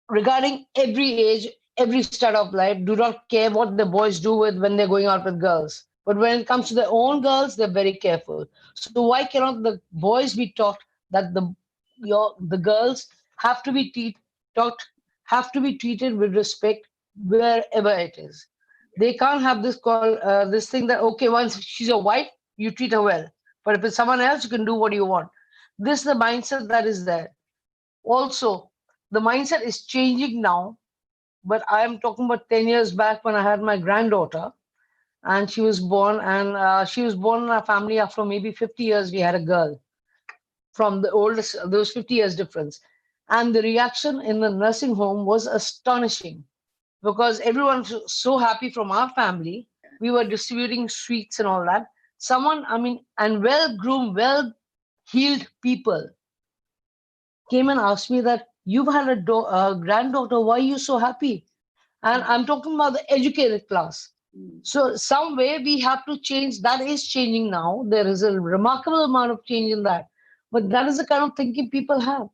regarding every age, every start of life, do not care what the boys do with when they're going out with girls. But when it comes to their own girls, they're very careful. So why cannot the boys be taught that the girls have to be taught, have to be treated with respect wherever it is. They can't have this thing that, okay, once she's your wife, you treat her well. But if it's someone else, you can do what you want. This is the mindset that is there. Also, the mindset is changing now, but I am talking about 10 years back when I had my granddaughter and she was born in our family. After maybe 50 years, we had a girl from the oldest, there was 50 years difference. And the reaction in the nursing home was astonishing because everyone was so happy from our family. We were distributing sweets and all that. And well-groomed, well-heeled people came and asked me that, you've had a granddaughter, why are you so happy? And I'm talking about the educated class. So some way we have to change. That is changing now. There is a remarkable amount of change in that. But that is the kind of thinking people have.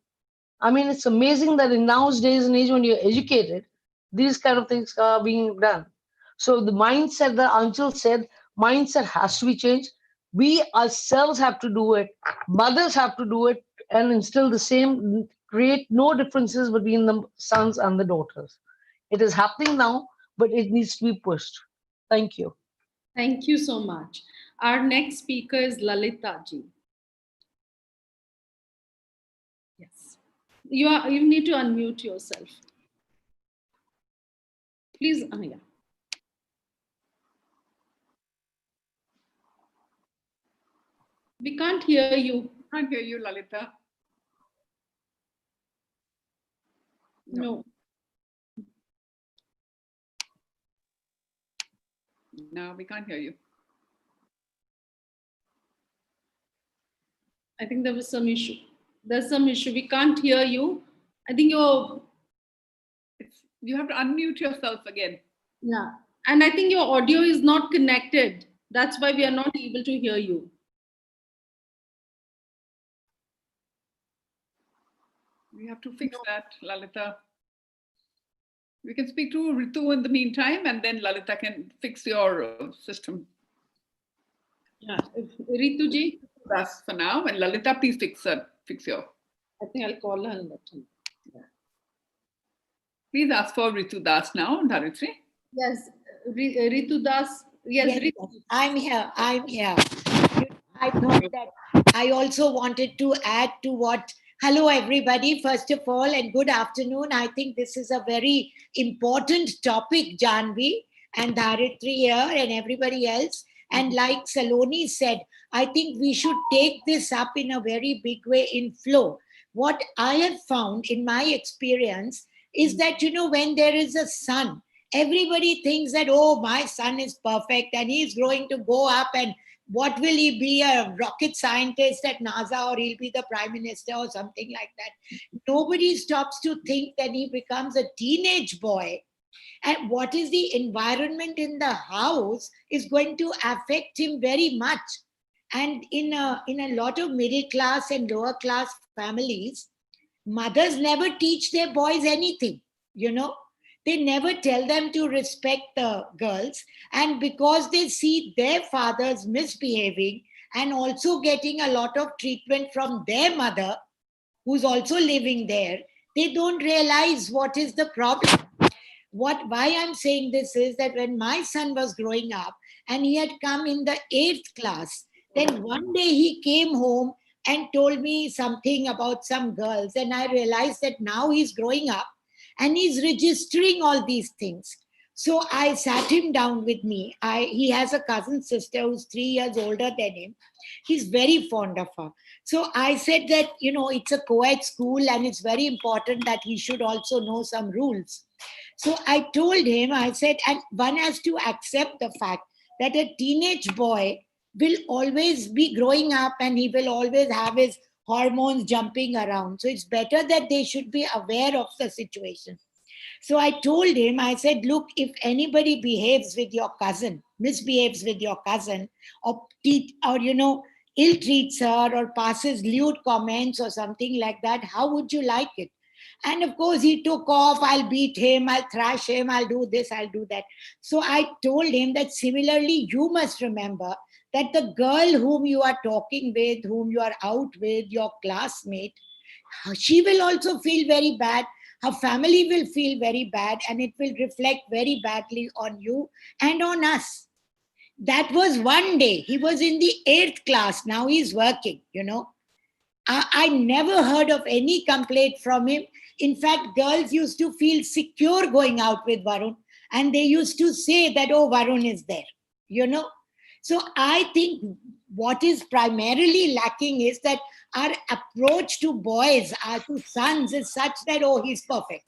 I mean, it's amazing that in nowadays and age when you're educated, these kind of things are being done. So the mindset that Anshul said, mindset has to be changed. We ourselves have to do it. Mothers have to do it and instill the same, create no differences between the sons and the daughters. It is happening now, but it needs to be pushed. Thank you. Thank you so much. Our next speaker is Lalita ji. Yes. You need to unmute yourself. Please, yeah. We can't hear you. Can't hear you, Lalita. No. No, we can't hear you. I think there was some issue. There's some issue. We can't hear you. I think you have to unmute yourself again. Yeah. And I think your audio is not connected. That's why we are not able to hear you. We have to fix that, Lalita. We can speak to Ritu in the meantime, and then Lalita can fix your system. Yeah, Ritu ji. That's for now, and Lalita, please fix your. I think I'll call her and let her know. Yeah. Please ask for Ritu Das now, Dharitri. Yes, Ritu Das. Yes, Ritu. I'm here. I thought that I also wanted to add to what. Hello, everybody. First of all, and good afternoon. I think this is a very important topic, Janvi and Dharitri here and everybody else. And like Saloni said, I think we should take this up in a very big way in flow. What I have found in my experience is that, when there is a son, everybody thinks that, oh, my son is perfect and he's going to go up and what will he be, a rocket scientist at NASA, or he'll be the prime minister or something like that. Nobody stops to think that he becomes a teenage boy. And what is the environment in the house is going to affect him very much. And in a lot of middle class and lower class families, mothers never teach their boys anything, They never tell them to respect the girls. And because they see their fathers misbehaving and also getting a lot of treatment from their mother, who's also living there, they don't realize what is the problem. Why I'm saying this is that when my son was growing up and he had come in the 8th class, then one day he came home and told me something about some girls. And I realized that now he's growing up and he's registering all these things. So I sat him down with me. He has a cousin sister who's 3 years older than him. He's very fond of her. So I said that, it's a co-ed school and it's very important that he should also know some rules. So I told him, I said, and one has to accept the fact that a teenage boy will always be growing up and he will always have his hormones jumping around. So it's better that they should be aware of the situation. So I told him, I said, look, if anybody misbehaves with your cousin, or ill-treats her or passes lewd comments or something like that, how would you like it? And of course, he took off, I'll beat him, I'll thrash him, I'll do this, I'll do that. So I told him that similarly, you must remember that the girl whom you are talking with, whom you are out with, your classmate, she will also feel very bad. Her family will feel very bad, and it will reflect very badly on you and on us. That was one day. He was in the 8th class. Now he's working, I never heard of any complaint from him. In fact, girls used to feel secure going out with Varun, and they used to say that, oh, Varun is there, So I think what is primarily lacking is that our approach to boys, to sons, is such that, oh, he's perfect.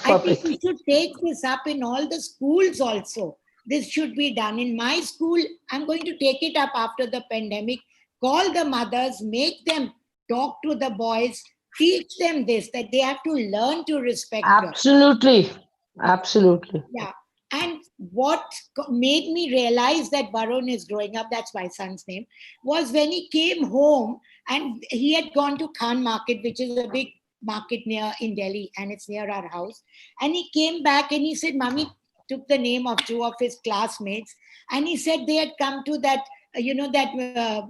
I think we should take this up in all the schools also. This should be done. In my school, I'm going to take it up after the pandemic, call the mothers, make them talk to the boys, teach them this, that they have to learn to respect Absolutely. girls. Absolutely. Yeah. And what made me realize that Varun is growing up, that's my son's name, was when he came home and he had gone to Khan Market, which is a big market near in Delhi, and it's near our house. And he came back and he said, Mommy took the name of two of his classmates, and he said they had come to that,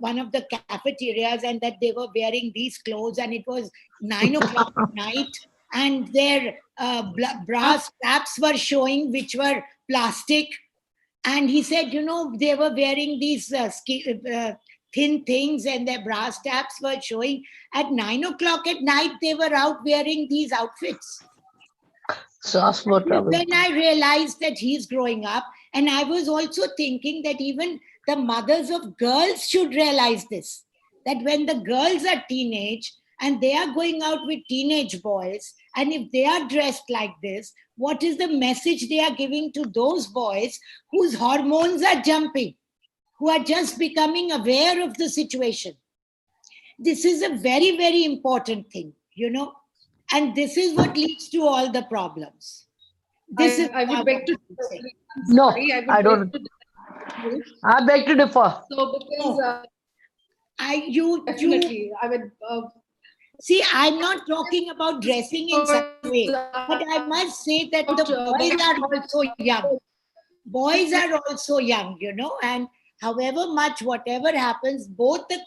one of the cafeterias, and that they were wearing these clothes, and it was 9 o'clock at night, and their brass straps were showing, which were plastic. And he said, they were wearing these thin things, and their brass straps were showing. At 9 o'clock at night, they were out wearing these outfits. When I realized that he's growing up, and I was also thinking that even the mothers of girls should realize this, that when the girls are teenage and they are going out with teenage boys, and if they are dressed like this, what is the message they are giving to those boys whose hormones are jumping, who are just becoming aware of the situation? This is a very, very important thing, and this is what leads to all the problems. I would beg to say. No, I don't. I beg to differ. So because you I would see, I'm not talking about dressing in such a way, but I must say that the boys are also young. Boys are also young, and however much, whatever happens, both the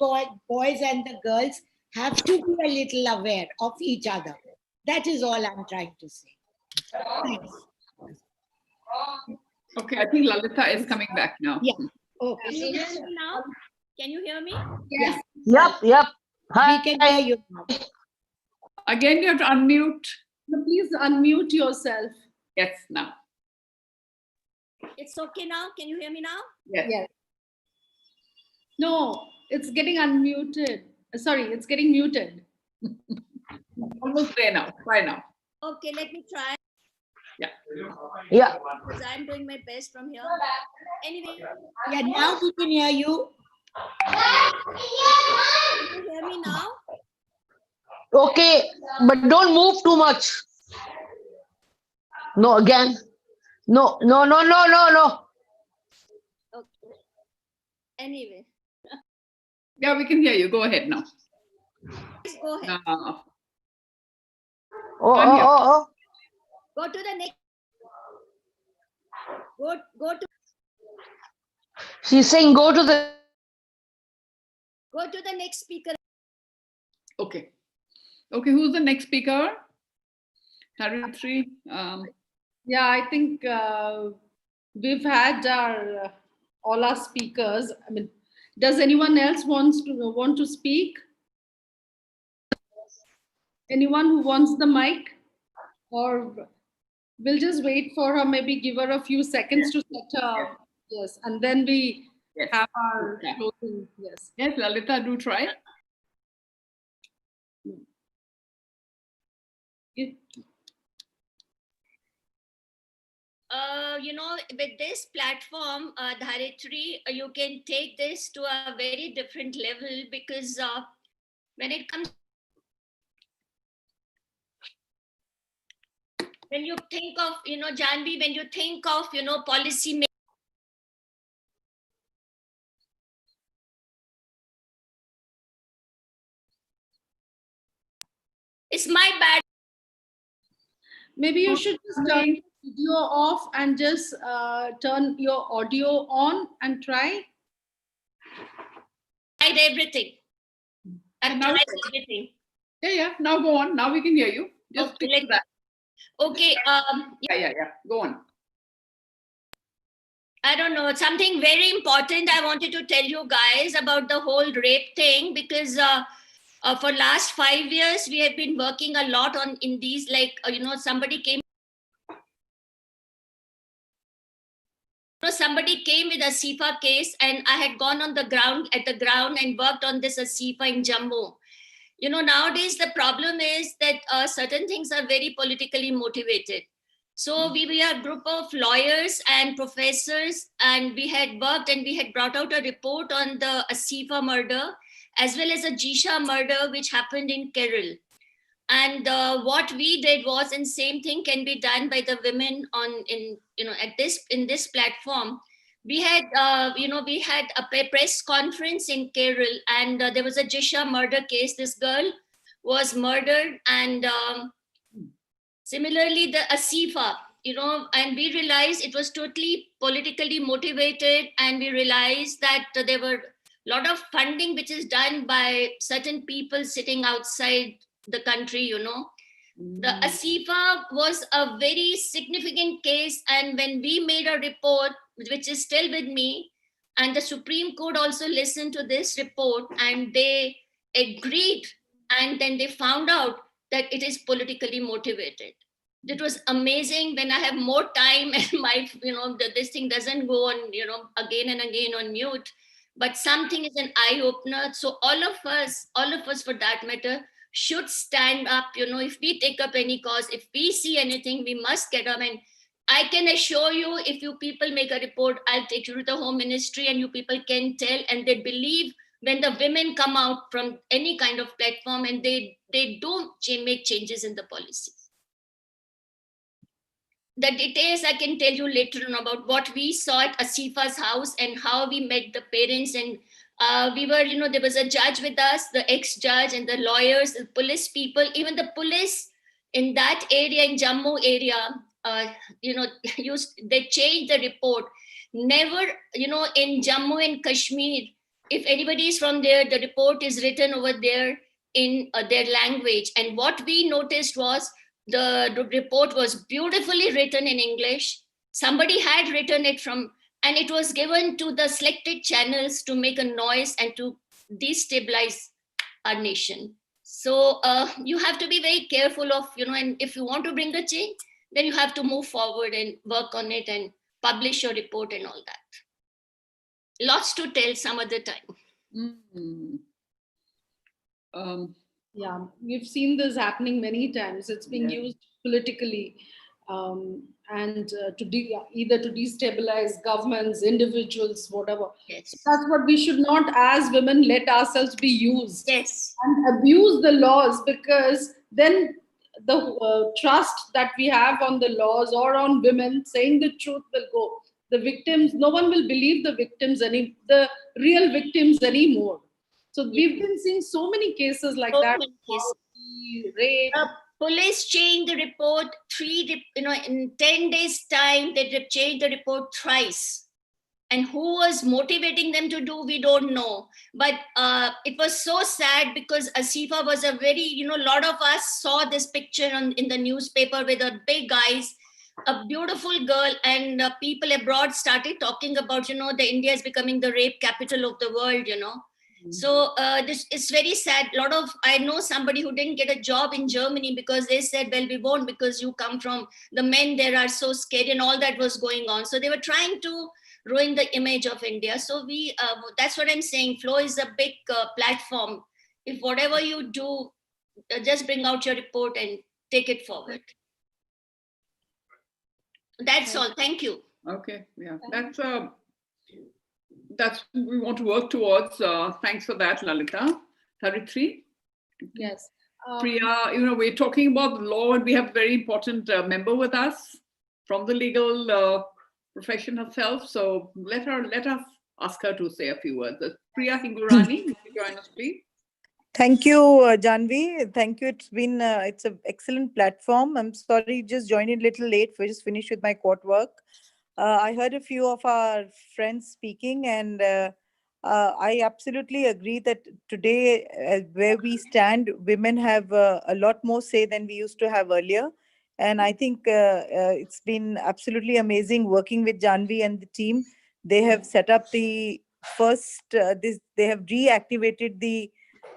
boys and the girls have to be a little aware of each other. That is all I'm trying to say. Thanks. Okay, I think Lalita is coming back now. Yeah. Okay. Can you hear me now? Can you hear me? Yes. Yep. Hi. We can hear you now. Again, you have to unmute. No, please unmute yourself. Yes, now. It's okay now. Can you hear me now? Yes. No, it's getting unmuted. Sorry, it's getting muted. Almost there now. Try now. Okay, let me try. Yeah. Because I'm doing my best from here. Anyway. Yeah, now we can hear you. Can you hear me now? Okay, but don't move too much. No, again. No. Okay. Anyway. Yeah, we can hear you. Go ahead now. Please go ahead. Oh. Go to the next. Go to. She's saying go to the next speaker. Okay, who's the next speaker? Haritri. Yeah, I think we've had all our speakers. I mean, does anyone else want to speak? Anyone who wants the mic? Or we'll just wait for her, maybe give her a few seconds to set her. Yes, and then we have our closing. Yes. Yes, Lalita, do try. With this platform, Dharitri, you can take this to a very different level, because when it comes, when you think of, Janvi, when you think of, policy making, it's my bad. Maybe you should just turn your video off and just turn your audio on and try. Tried everything. I've tried everything. Yeah. Now go on. Now we can hear you. Just stick to that. Okay. Yeah. Go on. I don't know, something very important I wanted to tell you guys about the whole rape thing, because for last 5 years we have been working a lot in these, somebody came with a SIFA case, and I had gone on the ground and worked on this SIFA in Jammu. Nowadays the problem is that certain things are very politically motivated. So we were a group of lawyers and professors, and we had worked and we had brought out a report on the Asifa murder, as well as a Jisha murder, which happened in Kerala. And what we did was, and same thing can be done by the women in this platform. We had we had a press conference in Kerala, and there was a Jisha murder case. This girl was murdered, and similarly the Asifa, and we realized it was totally politically motivated, and we realized that there were a lot of funding which is done by certain people sitting outside the country. The Asifa was a very significant case, and when we made a report, which is still with me, and the Supreme Court also listened to this report, and they agreed, and then they found out that it is politically motivated. It was amazing. When I have more time and my, this thing doesn't go on, again and again on mute, but something is an eye opener. So all of us for that matter, should stand up. If we take up any cause, if we see anything, we must get up. And I can assure you, if you people make a report, I'll take you to the Home Ministry, and you people can tell, and they believe when the women come out from any kind of platform, and they do make changes in the policy. The details I can tell you later on about what we saw at Asifa's house and how we met the parents. And we were, there was a judge with us, the ex-judge, and the lawyers, the police people, even the police in that area, in Jammu area, they changed the report. Never, in Jammu and Kashmir, if anybody is from there, the report is written over there in their language. And what we noticed was, the report was beautifully written in English. Somebody had written it and it was given to the selected channels to make a noise and to destabilize our nation. So you have to be very careful of, and if you want to bring a change, then you have to move forward and work on it and publish your report and all that. Lots to tell some other time. Yeah, we've seen this happening many times. It's being used politically, and either to destabilize governments, individuals, whatever. Yes. So that's what we should not, as women, let ourselves be used. Yes. And abuse the laws, because then the trust that we have on the laws or on women saying the truth will go. The victims, no one will believe the real victims anymore. So we've been seeing so many cases like that. Rape. Police changed the report in 10 days time. They changed the report thrice. And who was motivating them to do, we don't know. But it was so sad, because Asifa was a very, a lot of us saw this picture in the newspaper with her big eyes, a beautiful girl, and people abroad started talking about, the India is becoming the rape capital of the world, So this is very sad. I know somebody who didn't get a job in Germany because they said, well, we won't, because you come from, the men there are so scary, and all that was going on. So they were trying to ruin the image of India. So that's what I'm saying. Flow is a big platform. If whatever you do, just bring out your report and take it forward. That's all. Thank you. Okay. Yeah. That's we want to work towards. Thanks for that, Lalita. Dharitri? Yes. Priya, we're talking about the law, and we have a very important member with us from the legal profession herself. So let us ask her to say a few words. Priya Hingurani, would you join us, please? Thank you, Janvi. Thank you. It's an excellent platform. I'm sorry, just joined in a little late. We just finished with my court work. I heard a few of our friends speaking, and I absolutely agree that today, where we stand, women have a lot more say than we used to have earlier. And I think it's been absolutely amazing working with Janvi and the team. They have set up the first, they have reactivated the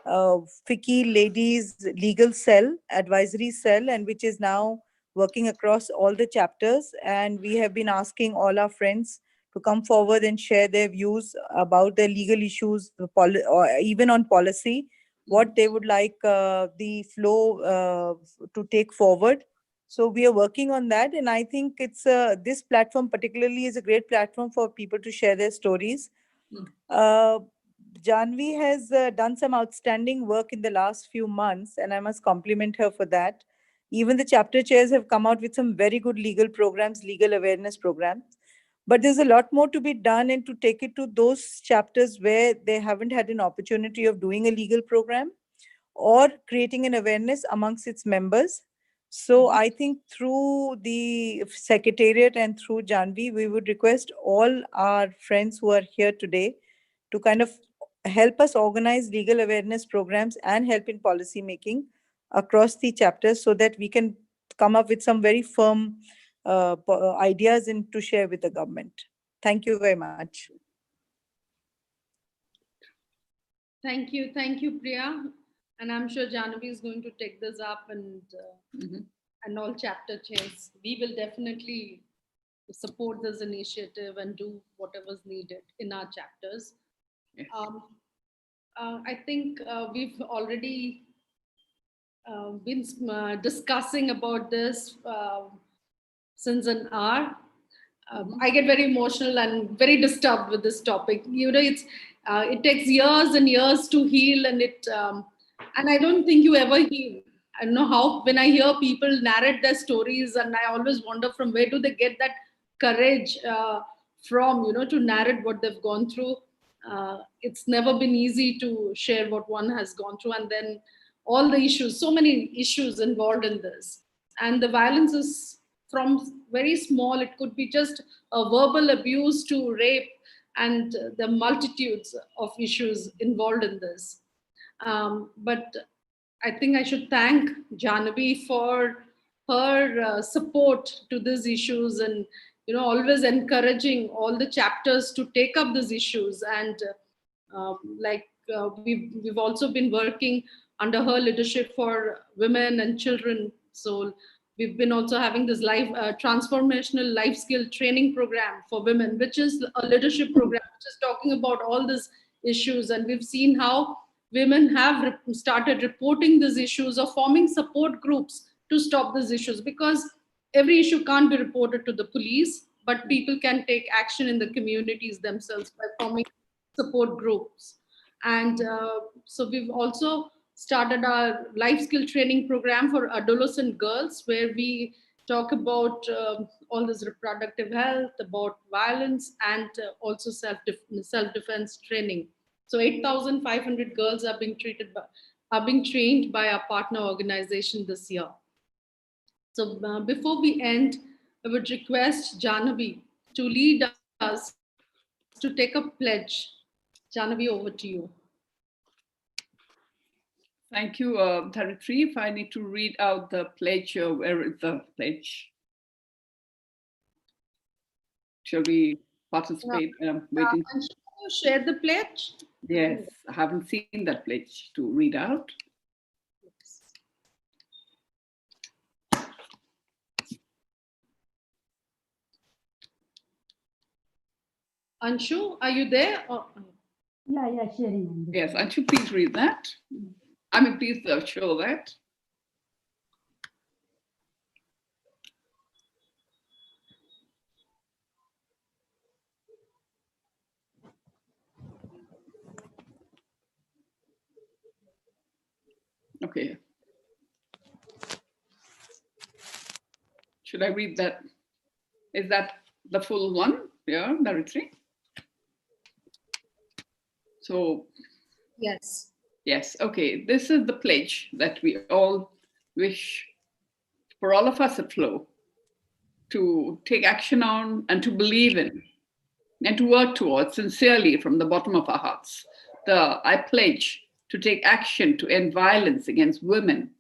FICCI Ladies Legal Cell, Advisory Cell, and which is now working across all the chapters. And we have been asking all our friends to come forward and share their views about the legal issues, or even on policy, what they would like the flow to take forward. So we are working on that. And I think it's this platform particularly is a great platform for people to share their stories. Janvi has done some outstanding work in the last few months, and I must compliment her for that. Even the chapter chairs have come out with some very good legal programs, legal awareness programs. But there's a lot more to be done and to take it to those chapters where they haven't had an opportunity of doing a legal program or creating an awareness amongst its members. So I think through the secretariat and through Janvi, we would request all our friends who are here today to kind of help us organize legal awareness programs and help in policy making across the chapters so that we can come up with some very firm ideas and to share with the government. Thank you very much. Thank you, Priya. And I'm sure Jahnavi is going to take this up and all chapter chairs. We will definitely support this initiative and do whatever's needed in our chapters. Yes. I think we've already been discussing about this since an hour. I get very emotional and very disturbed with this topic. It takes years and years to heal, and and I don't think you ever heal. I don't know how. When I hear people narrate their stories, and I always wonder from where do they get that courage from, to narrate what they've gone through. It's never been easy to share what one has gone through, and then all the issues, so many issues involved in this, and the violence is from very small. It could be just a verbal abuse to rape, and the multitudes of issues involved in this. But I think I should thank Jahnavi for her support to these issues, and always encouraging all the chapters to take up these issues. And we've also been working under her leadership for women and children. So we've been also having this transformational life skill training program for women, which is a leadership program, which is talking about all these issues. And we've seen how women have started reporting these issues or forming support groups to stop these issues, because every issue can't be reported to the police, but people can take action in the communities themselves by forming support groups. And so we've also started our life skill training program for adolescent girls, where we talk about all this reproductive health, about violence, and also self-defense training. So 8,500 girls are being trained by our partner organization this year. So before we end, I would request Jahnavi to lead us to take a pledge. Jahnavi, over to you. Thank you, Dharitri. If I need to read out the pledge, where is the pledge? Shall we participate? Waiting. And should you share the pledge? Yes, I haven't seen that pledge to read out. Anshu, are you there? Yeah, sharing. Yes, Anshu, please read that. I mean, please show that. Okay. Should I read that? Is that the full one? Yeah, Dharitri? So. Yes. Yes, okay. This is the pledge that we all wish for all of us at Flow to take action on and to believe in and to work towards sincerely from the bottom of our hearts. I pledge to take action to end violence against women,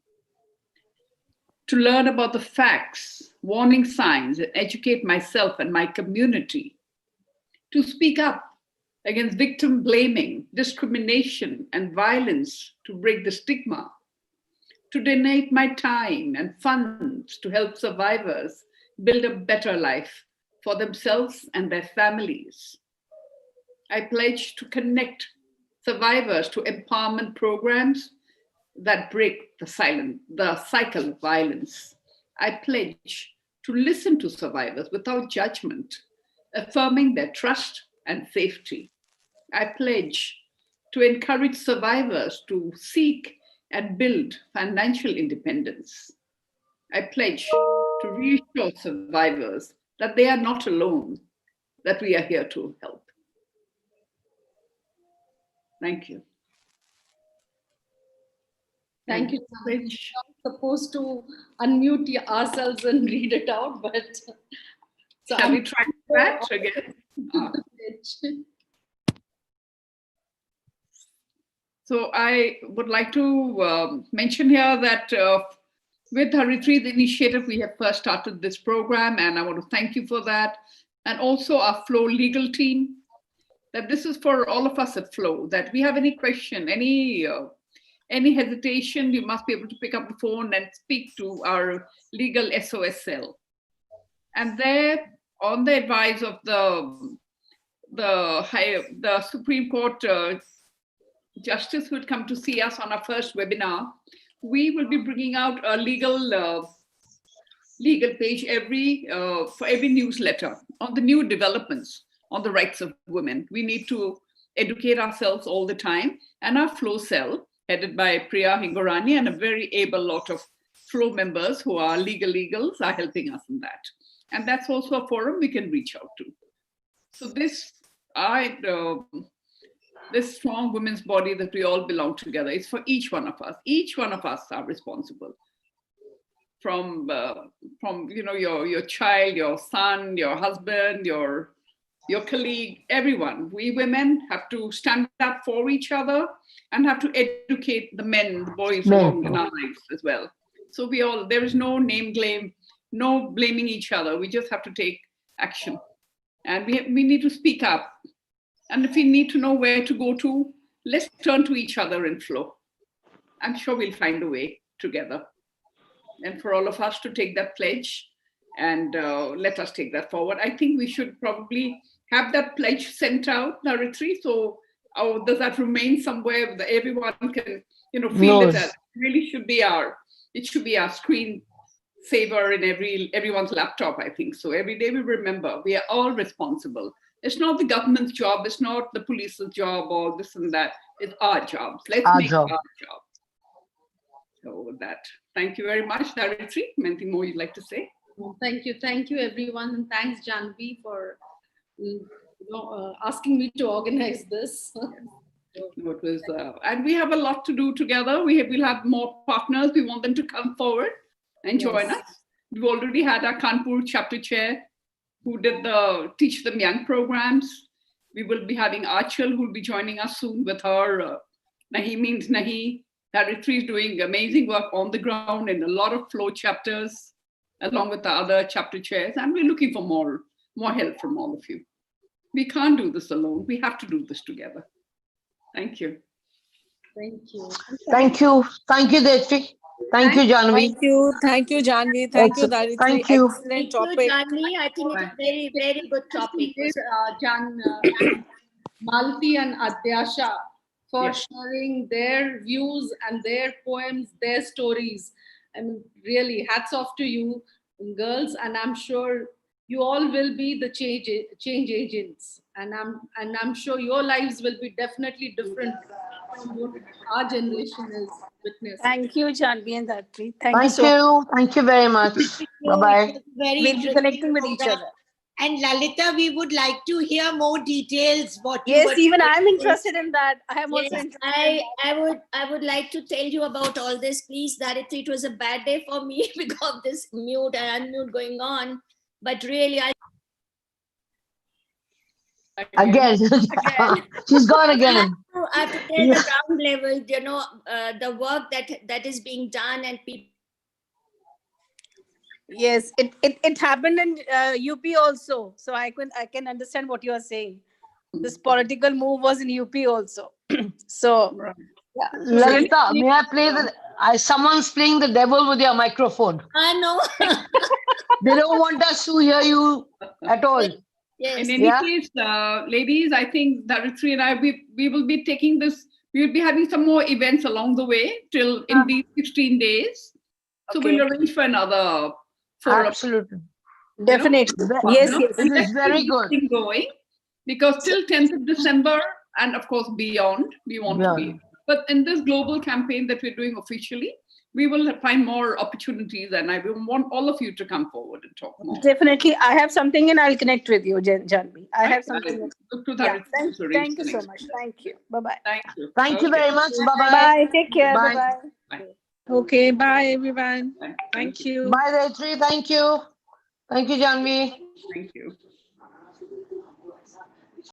to learn about the facts, warning signs, and educate myself and my community, to speak up against victim blaming, discrimination, and violence, to break the stigma, to donate my time and funds to help survivors build a better life for themselves and their families. I pledge to connect survivors to empowerment programs that break the cycle of violence. I pledge to listen to survivors without judgment, affirming their trust and safety. I pledge to encourage survivors to seek and build financial independence. I pledge to reassure survivors that they are not alone, that we are here to help. Thank you. Thank you. We're not supposed to unmute ourselves and read it out, but so shall we try that again? So I would like to mention here that with Harithi's initiative, we have first started this program, and I want to thank you for that. And also our Flow legal team, that this is for all of us at Flow, that we have any question, any hesitation, you must be able to pick up the phone and speak to our legal SOS cell. And there, on the advice of the Supreme Court Justice who had come to see us on our first webinar, we will be bringing out a legal page for every newsletter on the new developments on the rights of women. We need to educate ourselves all the time, and our Flow cell, headed by Priya Hingorani and a very able lot of Flow members who are legals, are helping us in that. And that's also a forum we can reach out to. So this strong women's body that we all belong together is for each one of us. Each one of us are responsible. From your child, your son, your husband, your colleague, everyone. We women have to stand up for each other and have to educate the men, the boys along in our lives as well. So there is no name blame, no blaming each other. We just have to take action. And we need to speak up. And if we need to know where to go to, let's turn to each other and Flow. I'm sure we'll find a way together. And for all of us to take that pledge and let us take that forward. I think we should probably have that pledge sent out, Harithi, so does that remain somewhere that everyone can feel it as really should be our screen saver in everyone's laptop, I think. So every day we remember we are all responsible. It's not the government's job, it's not the police's job or this and that. It's our jobs. Let's make our job. So with that, thank you very much, Harithi. Anything more you'd like to say? Thank you, everyone, and thanks, Janvi, for asking me to organize this. It was, and we have a lot to do together. We'll have more partners. We want them to come forward and join us. We've already had our Kanpur chapter chair who did the Teach Them Young programs. We will be having Achal who will be joining us soon with her Nahi Means Nahi. Harithi is doing amazing work on the ground in a lot of Flow chapters, along with the other chapter chairs. And we're looking for more help from all of you. We can't do this alone. We have to do this together. Thank you. Thank you. Thank you. Thank you, Deshri. Thank you, Janvi. Thank you, Janvi. Thank you, Harithi. Thank you. Excellent Thank topic. you, Janvi. I think it's a very, very good topic. Malti and Adyasha for sharing their views and their poems, their stories. I mean, really, hats off to you, girls, and I'm sure you all will be the change agents, and I'm sure your lives will be definitely different from what our generation is witnessing. Thank you, Janvi and Harithi. Thank you very much. Bye-bye. We'll be connecting with each other. And Lalita, we would like to hear more details. Yes, even I'm interested in that. I am also Yes, interested. I would like to tell you about all this, please. Harithi, it was a bad day for me because of this mute and unmute going on. But really, Again. She's gone again. I have to tell the ground level, the work that is being done and people. Yes, it happened in UP also. So I can understand what you are saying. This political move was in UP also. So, yeah. Lalita, may I play someone's playing the devil with your microphone. I know. They don't want us to hear you at all. Yes. In any case, ladies, I think Harithi and I, we will be taking this, we will be having some more events along the way till in these 16 days. So we'll arrange for another forum. Absolutely. Definitely. Yes. It is very good. Going, because till 10th of December, and of course beyond, we want to be. Yeah. But in this global campaign that we're doing officially, we will find more opportunities, and I will want all of you to come forward and talk more. Definitely. I have something and I'll connect with you, Janvi. I have something. Look to Yeah. that. Thank you so much. Thank you. Bye-bye. Thank you. Thank you very much. Bye-bye. Bye. Take care. Bye. Bye-bye. Bye. Okay, bye everyone. Thank you. Bye, Gayatri. Thank you. Thank you, Janvi. Thank you.